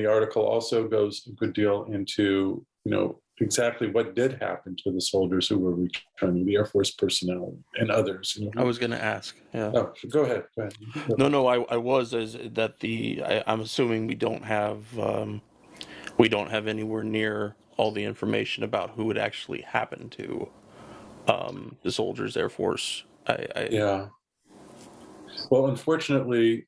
article also goes a good deal into exactly what did happen to the soldiers who were returning, the Air Force personnel and others. I was going to ask. Yeah. Oh, go ahead. No. I was I'm assuming we don't have anywhere near all the information about who it actually happened to, the soldiers, Air Force Yeah. Well, unfortunately,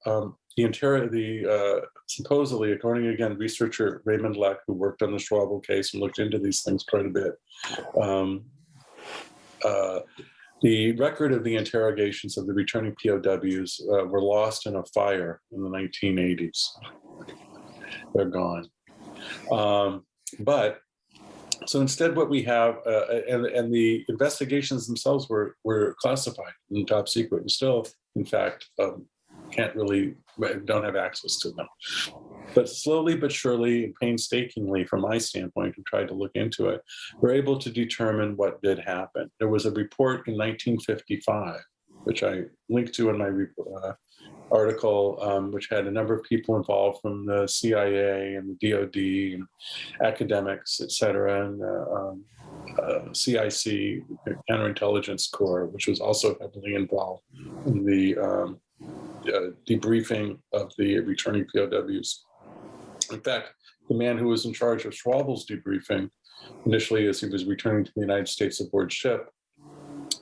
supposedly, according again, researcher Raymond Leck, who worked on the Schwabel case and looked into these things quite a bit, um, the record of the interrogations of the returning POWs were lost in a fire in the 1980s. They're gone. But so instead, what we have, and the investigations themselves were classified and top secret, and still, in fact, don't have access to them. But slowly but surely, and painstakingly, from my standpoint, who tried to look into it, we're able to determine what did happen. There was a report in 1955, which I linked to in my article, which had a number of people involved from the CIA and the DOD and academics, et cetera, and CIC, Counterintelligence Corps, which was also heavily involved in the debriefing of the returning POWs. In fact, the man who was in charge of Schwabel's debriefing, initially as he was returning to the United States aboard ship,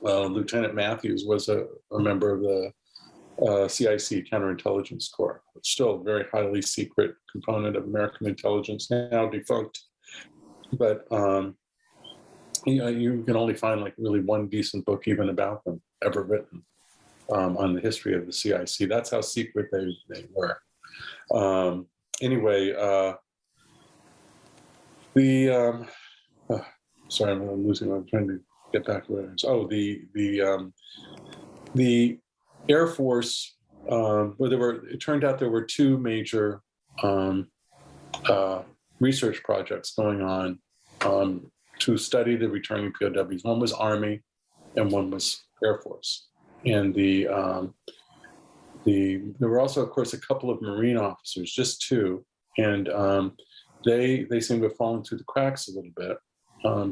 Lieutenant Matthews was a member of the CIC, Counterintelligence Corps. It's still a very highly secret component of American intelligence, now defunct. But you can only find like really one decent book even about them ever written on the history of the CIC. That's how secret they were. Anyway, sorry, I'm losing. I'm trying to get back to what it is. Oh, the Air Force. It turned out there were two major research projects going on to study the returning POWs. One was Army, and one was Air Force. And there were also, of course, a couple of Marine officers, just two, and they seemed to have fallen through the cracks a little bit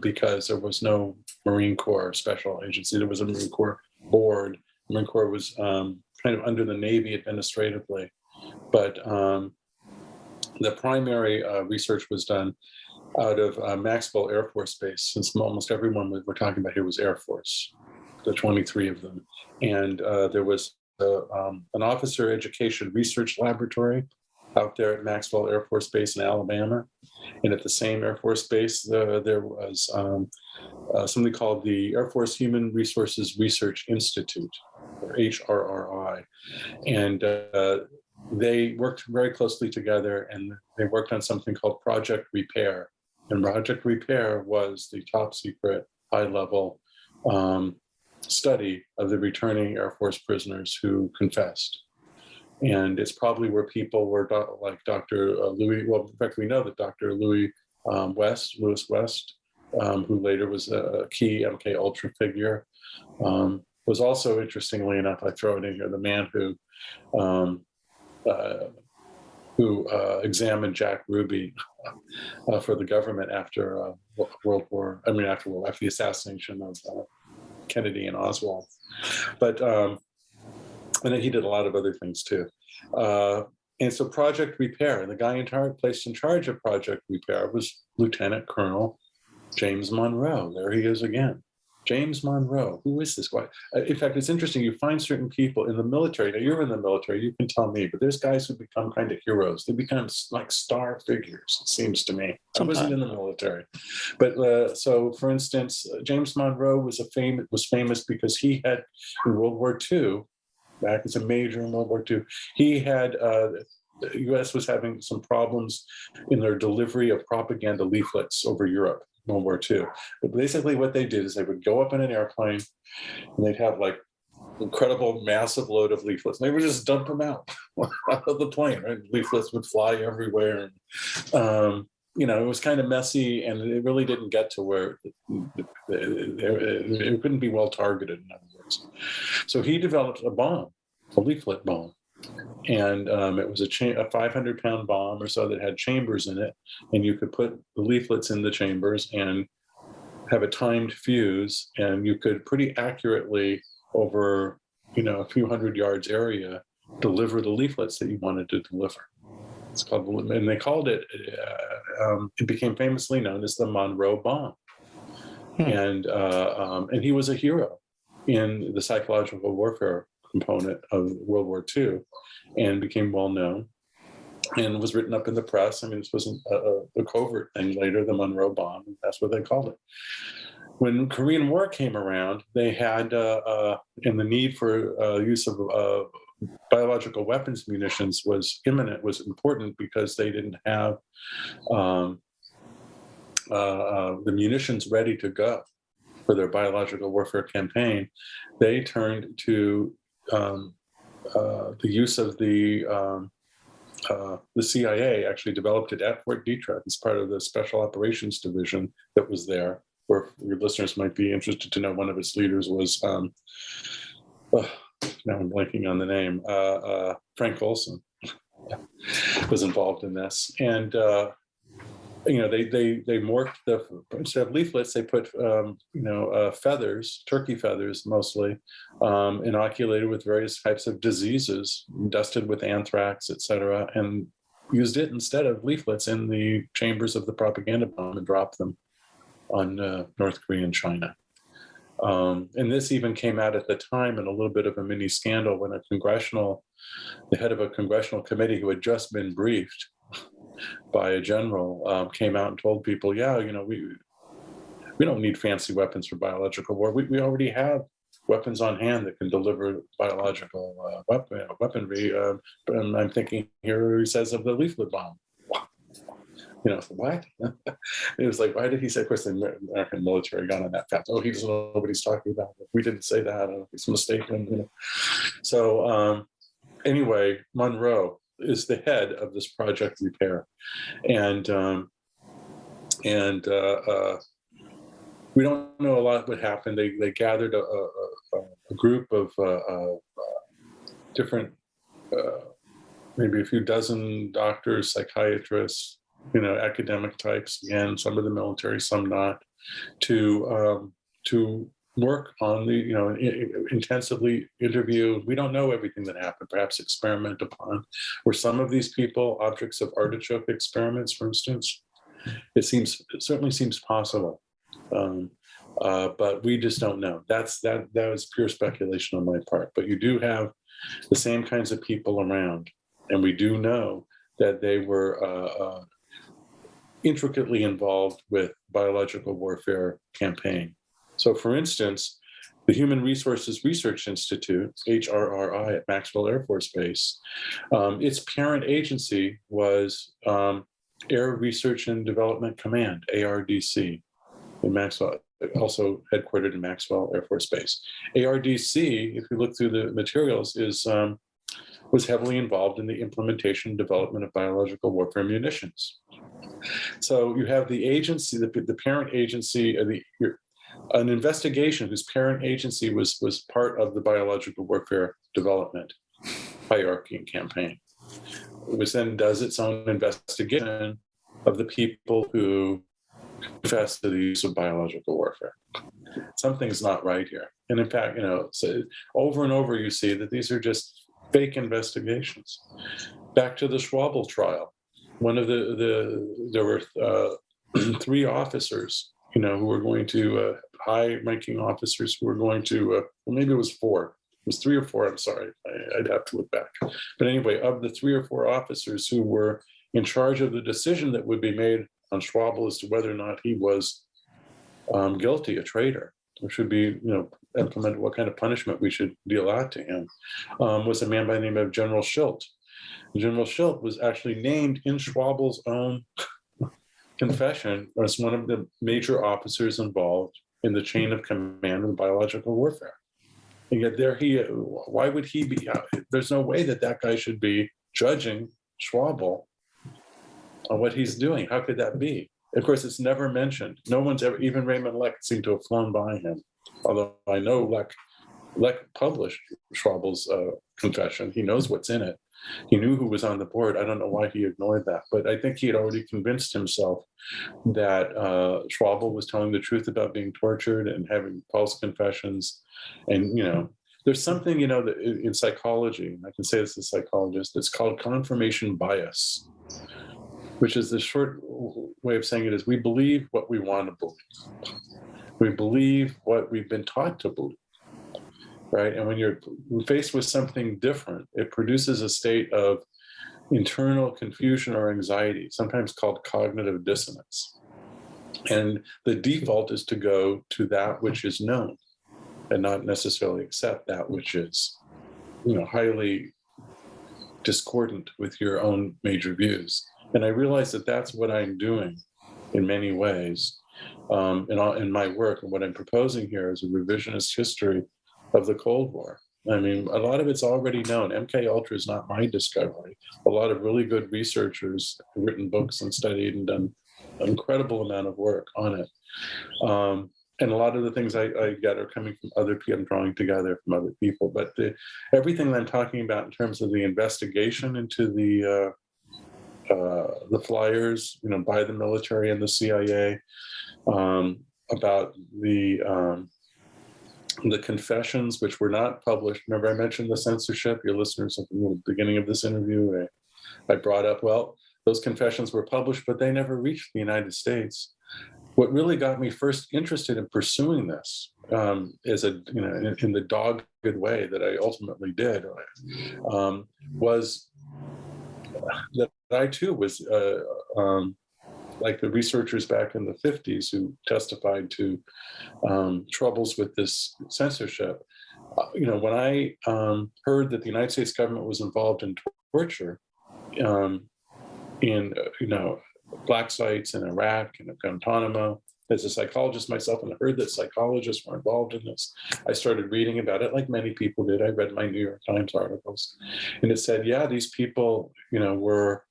because there was no Marine Corps special agency. There was a Marine Corps board. The Marine Corps was kind of under the Navy administratively, but the primary research was done out of Maxwell Air Force Base, since almost everyone we're talking about here was Air Force, the 23 of them. And there was an officer education research laboratory out there at Maxwell Air Force Base in Alabama. And at the same Air Force Base, there was something called the Air Force Human Resources Research Institute, or HRRI. And they worked very closely together, and they worked on something called Project Repair. And Project Repair was the top secret, high-level study of the returning Air Force prisoners who confessed. And it's probably where people were like Dr. Louis, well, in fact, we know that Dr. Louis West, who later was a key MK Ultra figure, was also, interestingly enough, I throw it in here, the man who examined Jack Ruby for the government after after the assassination of Kennedy and Oswald. But and then he did a lot of other things too. And so Project Repair, and the guy placed in charge of Project Repair was Lieutenant Colonel James Monroe. There he is again. James Monroe. Who is this guy? In fact, it's interesting. You find certain people in the military. Now, you're in the military. You can tell me. But there's guys who become kind of heroes. They become like star figures, it seems to me. I wasn't in the military. But so, for instance, James Monroe was famous because he had, in World War II, back as a major in World War II, he had, the U.S. was having some problems in their delivery of propaganda leaflets over Europe. World War II. But basically what they did is they would go up in an airplane and they'd have like incredible massive load of leaflets. And they would just dump them out of the plane, right? Leaflets would fly everywhere. And, it was kind of messy, and it really didn't get to where it couldn't be well targeted, in other words. So he developed a leaflet bomb. And it was a 500-pound bomb or so that had chambers in it, and you could put the leaflets in the chambers and have a timed fuse, and you could pretty accurately, over a few hundred yards area, deliver the leaflets that you wanted to deliver. It's called, and they called it. It became famously known as the Monroe Bomb, and he was a hero. in the psychological warfare component of World War II and became well known and was written up in the press. I mean, this wasn't a covert thing later, the Monroe bomb, that's what they called it. When the Korean War came around, they had, and the need for use of biological weapons munitions was imminent, was important because they didn't have the munitions ready to go for their biological warfare campaign. They turned to the use of the CIA actually developed it at Fort Detrick as part of the Special Operations Division that was there, where your listeners might be interested to know one of its leaders was, now I'm blanking on the name, Frank Olson was involved in this. And, they morphed instead of leaflets, they put, feathers, turkey feathers mostly, inoculated with various types of diseases, dusted with anthrax, et cetera, and used it instead of leaflets in the chambers of the propaganda bomb and dropped them on North Korea and China. And this even came out at the time in a little bit of a mini scandal when the head of a congressional committee who had just been briefed by a general came out and told people, we don't need fancy weapons for biological war. We already have weapons on hand that can deliver biological weaponry. And I'm thinking here he says of the leaflet bomb. What? It was like, why did he say, of course, the American military got on that fast. Oh, he doesn't know what he's talking about. We didn't say that. It's mistaken. So anyway, Monroe is the head of this Project Repair. And we don't know a lot what happened. They gathered a group of different, maybe a few dozen doctors, psychiatrists, academic types, again, some of the military, some not, to work on intensively interview. We don't know everything that happened, perhaps experiment upon. Were some of these people objects of artichoke experiments, for instance? It certainly seems possible. But we just don't know. That was pure speculation on my part. But you do have the same kinds of people around. And we do know that they were intricately involved with biological warfare campaign. So for instance, the Human Resources Research Institute, HRRI at Maxwell Air Force Base, its parent agency was Air Research and Development Command, ARDC, in Maxwell, also headquartered in Maxwell Air Force Base. ARDC, if you look through the materials, was heavily involved in the implementation and development of biological warfare munitions. So you have the agency, the parent agency, an investigation whose parent agency was part of the biological warfare development hierarchy and campaign, which then does its own investigation of the people who confess to the use of biological warfare. Something's not right here. And in fact, so over and over you see that these are just fake investigations. Back to the Schwabel trial. There were 3 officers, who were going to, high-ranking officers who were going to, well, maybe it was 4. It was 3 or 4, I'm sorry. I'd have to look back. But anyway, of the 3 or 4 officers who were in charge of the decision that would be made on Schwabel as to whether or not he was guilty, a traitor, or should be, implemented, what kind of punishment we should deal out to him, was a man by the name of General Schilt. General Schilt was actually named in Schwabel's own confession as one of the major officers involved in the chain of command of biological warfare. And yet why would he be, there's no way that guy should be judging Schwabel on what he's doing. How could that be? Of course, it's never mentioned. No one's ever, even Raymond Leck seemed to have flown by him. Although I know Leck published Schwabel's confession. He knows what's in it. He knew who was on the board. I don't know why he ignored that, but I think he had already convinced himself that Schwabel was telling the truth about being tortured and having false confessions. And, there's something, that in psychology, and I can say this as a psychologist, it's called confirmation bias, which is the short way of saying it is we believe what we want to believe. We believe what we've been taught to believe. right? And when you're faced with something different, it produces a state of internal confusion or anxiety, sometimes called cognitive dissonance. And the default is to go to that which is known and not necessarily accept that which is, highly discordant with your own major views. And I realize that that's what I'm doing in many ways in my work. And what I'm proposing here is a revisionist history of the Cold War. I mean, a lot of it's already known. MK Ultra is not my discovery. A lot of really good researchers have written books and studied and done an incredible amount of work on it. And a lot of the things I get are coming from other people. I'm drawing together from other people. But everything that I'm talking about in terms of the investigation into the flyers, by the military and the CIA, about the confessions, which were not published. Remember, I mentioned the censorship. Your listeners at the beginning of this interview, I brought up, well, those confessions were published, but they never reached the United States. What really got me first interested in pursuing this is in the dogged way that I ultimately did, was that I too was like the researchers back in the 50s who testified to troubles with this censorship. When I heard that the United States government was involved in torture in black sites in Iraq and Guantanamo, as a psychologist myself, and I heard that psychologists were involved in this, I started reading about it like many people did. I read my New York Times articles, and it said, yeah, these people, were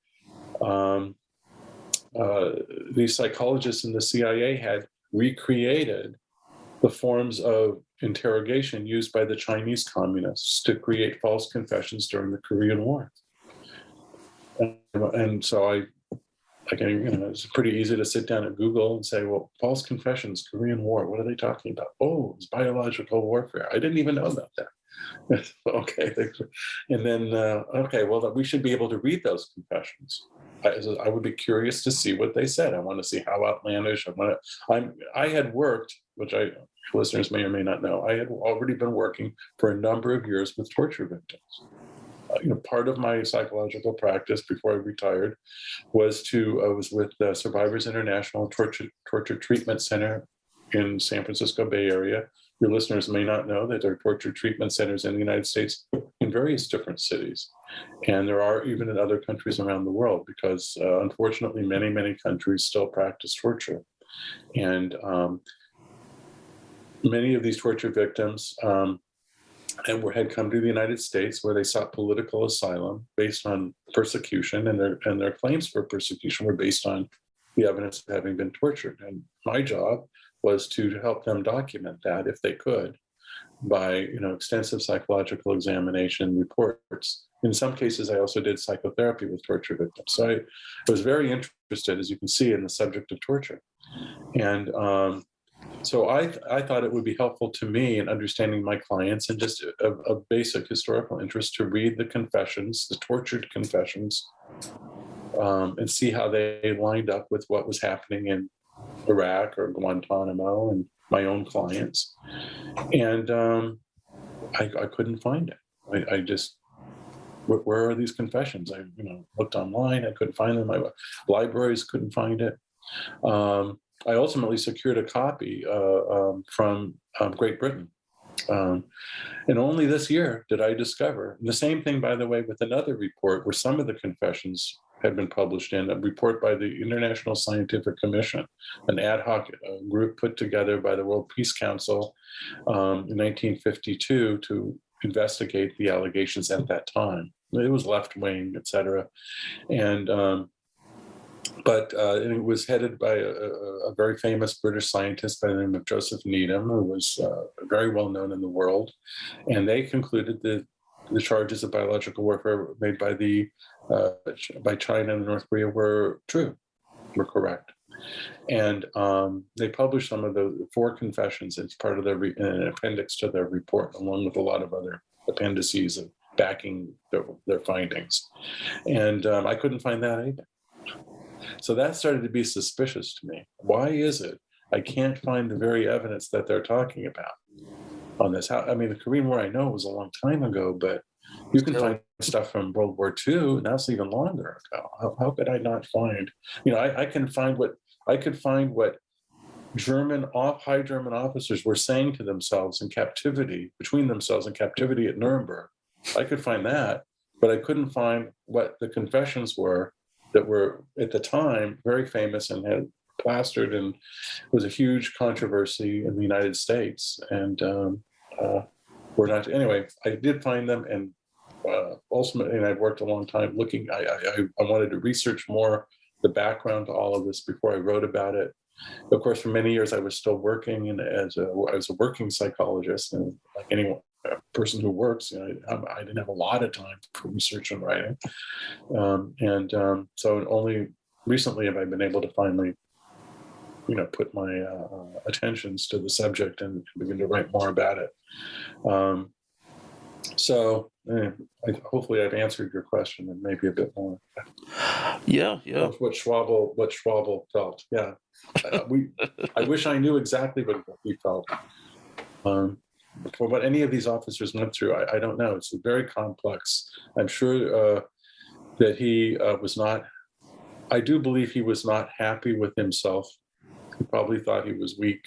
these psychologists in the CIA had recreated the forms of interrogation used by the Chinese communists to create false confessions during the Korean War. And so it's pretty easy to sit down at Google and say, well, false confessions, Korean War, what are they talking about? Oh, it's biological warfare. I didn't even know about that. Okay. And then, well, we should be able to read those confessions. I would be curious to see what they said. I want to see how outlandish. I had worked, which listeners may or may not know, I had already been working for a number of years with torture victims. Part of my psychological practice before I retired was with Survivors International Torture Treatment Center in San Francisco Bay Area. Your listeners may not know that there are torture treatment centers in the United States in various different cities. And there are even in other countries around the world, because unfortunately, many, many countries still practice torture. And many of these torture victims had come to the United States, where they sought political asylum based on persecution, and their claims for persecution were based on the evidence of having been tortured. And my job was to help them document that, if they could, by extensive psychological examination reports. In some cases, I also did psychotherapy with torture victims. So I was very interested, as you can see, in the subject of torture. And so I thought it would be helpful to me in understanding my clients, and just a basic historical interest, to read the confessions, the tortured confessions, and see how they lined up with what was happening in Iraq or Guantanamo and my own clients. And I couldn't find it. I just, where are these confessions? I looked online, I couldn't find them. My libraries couldn't find it. I ultimately secured a copy from Great Britain. And only this year did I discover, and the same thing, by the way, with another report where some of the confessions had been published in a report by the International Scientific Commission, an ad hoc group put together by the World Peace Council in 1952 to investigate the allegations at that time. It was left-wing, et cetera. And But it was headed by a very famous British scientist by the name of Joseph Needham, who was very well known in the world. And they concluded that the charges of biological warfare made by China and North Korea were were correct. And they published some of the 4 confessions as part of an appendix to their report, along with a lot of other appendices of backing their findings. And I couldn't find that either. So that started to be suspicious to me. Why is it I can't find the very evidence that they're talking about? on this. I mean, the Korean War I know was a long time ago, but you can find stuff from World War II, and that's even longer ago. How could I not find? I can find what I could find what high German officers were saying to themselves in captivity, between themselves in captivity at Nuremberg. I could find that, but I couldn't find what the confessions were that were at the time very famous and had plastered, and was a huge controversy in the United States. And we're not anyway. I did find them, and ultimately, and I've worked a long time looking. I wanted to research more the background to all of this before I wrote about it. Of course, for many years I was still working as a working psychologist, and like anyone, a person who works, I didn't have a lot of time for research and writing, so only recently have I been able to finally, put my attentions to the subject and begin to write more about it. Hopefully I've answered your question and maybe a bit more. Yeah. What Schwabel felt. Yeah. I wish I knew exactly what he felt. For what any of these officers went through, I don't know. It's very complex. I'm sure that he was not. I do believe he was not happy with himself. He probably thought he was weak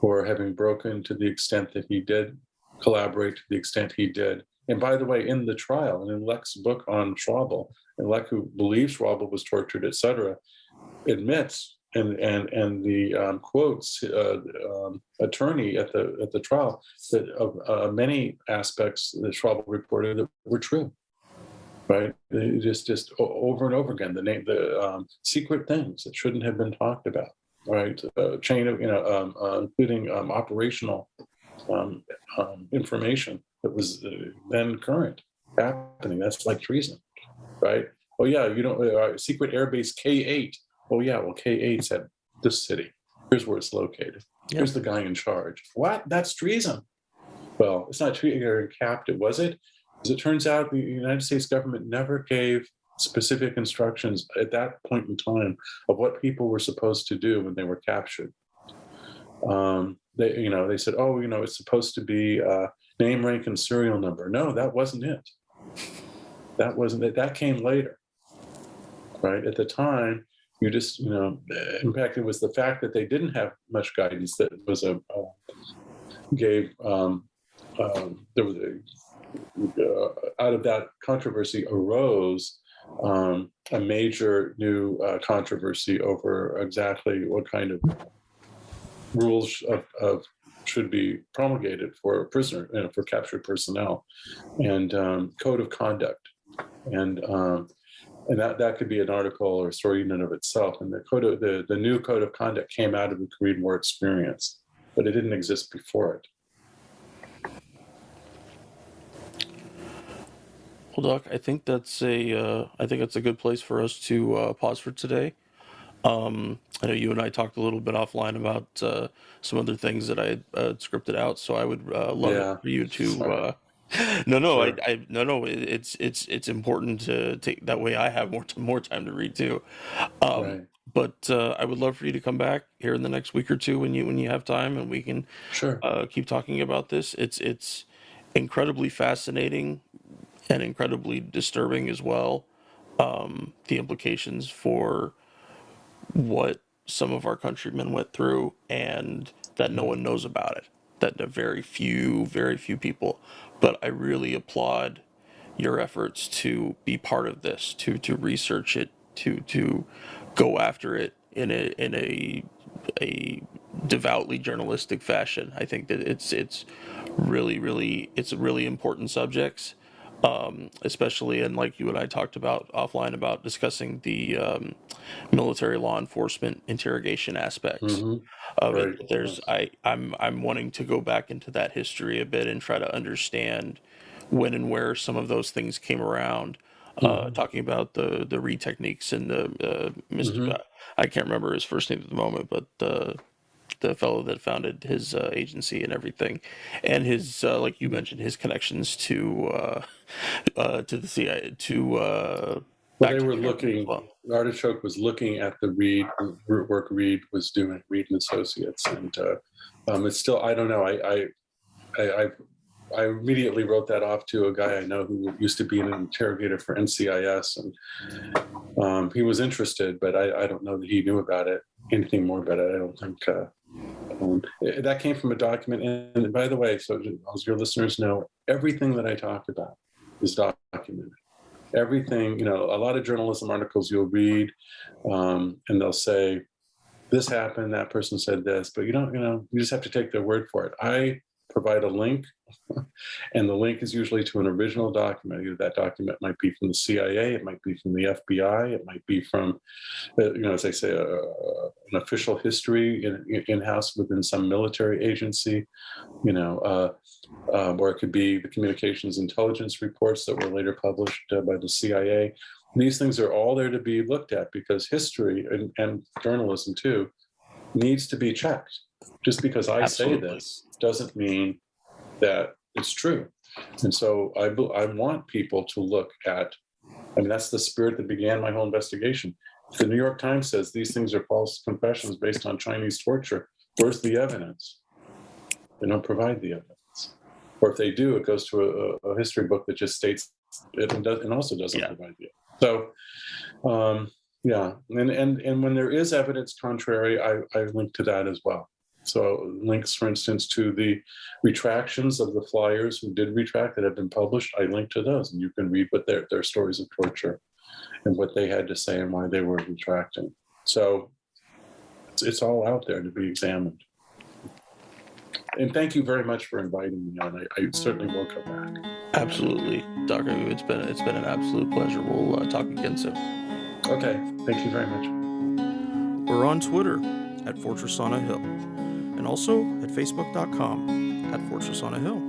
for having broken to the extent that he did, collaborate to the extent he did. And by the way, in the trial and in Lech's book on Schwabel, and Lech, who believes Schwabel was tortured, etc., admits and the quotes attorney at the trial that of many aspects that Schwabel reported that were true. Right, just over and over again, the secret things that shouldn't have been talked about. Right, chain of including operational information that was then current happening. That's like treason, right? Oh yeah, secret airbase K8. Oh yeah, well K8's at this city. Here's where it's located. Yep. Here's the guy in charge. What? That's treason. Well, it's not treason. You're captive, was it? As it turns out, the United States government never gave specific instructions at that point in time of what people were supposed to do when they were captured. They said, it's supposed to be name, rank, and serial number. No, that wasn't it. That wasn't it. That came later, right? At the time, you just, in fact, it was the fact that they didn't have much guidance that was there was out of that controversy arose a major new controversy over exactly what kind of rules of should be promulgated for prisoner, for captured personnel, and code of conduct, and that could be an article or a story in and of itself. And the new code of conduct came out of the Korean War experience, but it didn't exist before it. Well, Doc, I think that's a good place for us to pause for today. I know you and I talked a little bit offline about some other things that I had scripted out, so I would love it for you to. Sure. It's important to take that way. I have more time to read too. Right. But I would love for you to come back here in the next week or two when you have time, and we can keep talking about this. It's incredibly fascinating and incredibly disturbing as well. The implications for what some of our countrymen went through, and that no one knows about it. That very few people. But I really applaud your efforts to be part of this, to research it, to go after it in a devoutly journalistic fashion. I think that it's really important subjects. Especially, and like you and I talked about offline about discussing the military law enforcement interrogation aspects of it. I'm wanting to go back into that history a bit and try to understand when and where some of those things came around. Talking about the Reed techniques and the Mr. I can't remember his first name at the moment, but the fellow that founded his agency and everything, and his like you mentioned, his connections to the CIA. They were looking. Artichoke was looking at the Reed work Reed was doing, Reed and Associates, and it's still, I don't know. I immediately wrote that off to a guy I know who used to be an interrogator for NCIS, and he was interested, but I don't know that he knew about it, anything more about it. I don't think. That came from a document. And by the way, so as your listeners know, everything that I talk about is documented. Everything, you know, a lot of journalism articles you'll read, and they'll say, this happened, that person said this, but you don't, you know, you just have to take their word for it. I provide a link, and the link is usually to an original document. Either that document might be from the CIA, it might be from the FBI, it might be from, you know, as I say, an official history in-house within some military agency, you know, or it could be the communications intelligence reports that were later published by the CIA. These things are all there to be looked at, because history and journalism too needs to be checked. Just because I Absolutely. say this doesn't mean that it's true. And so I want people to look at, I mean, that's the spirit that began my whole investigation. If the New York Times says these things are false confessions based on Chinese torture, where's the evidence? They don't provide the evidence. Or if they do, it goes to a history book that just states it and also doesn't provide the evidence. So, yeah, and when there is evidence contrary, I link to that as well. So links, for instance, to the retractions of the flyers who did retract that have been published, I link to those, and you can read what their stories of torture and what they had to say and why they were retracting. So it's all out there to be examined. And thank you very much for inviting me on. I certainly will come back. Absolutely, Dr. Wu, it's been an absolute pleasure. We'll talk again soon. Okay, thank you very much. We're on Twitter at Fortress on a Hill, and also at Facebook.com at Fortress on a Hill.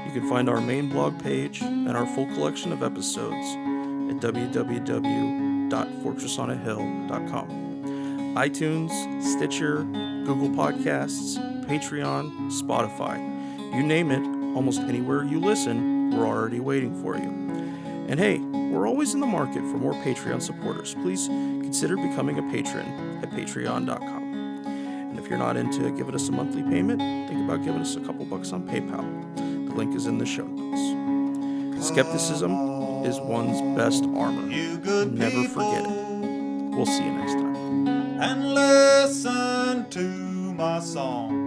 You can find our main blog page and our full collection of episodes at www.fortressonahill.com. iTunes, Stitcher, Google Podcasts, Patreon, Spotify. You name it, almost anywhere you listen, we're already waiting for you. And hey, we're always in the market for more Patreon supporters. Please consider becoming a patron at patreon.com. And if you're not into giving us a monthly payment, think about giving us a couple bucks on PayPal. The link is in the show notes. Skepticism is one's best armor. Never forget it. We'll see you next time. And listen to my song.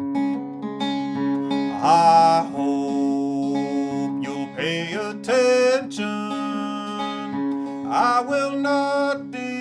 I hope you'll pay attention. I will not be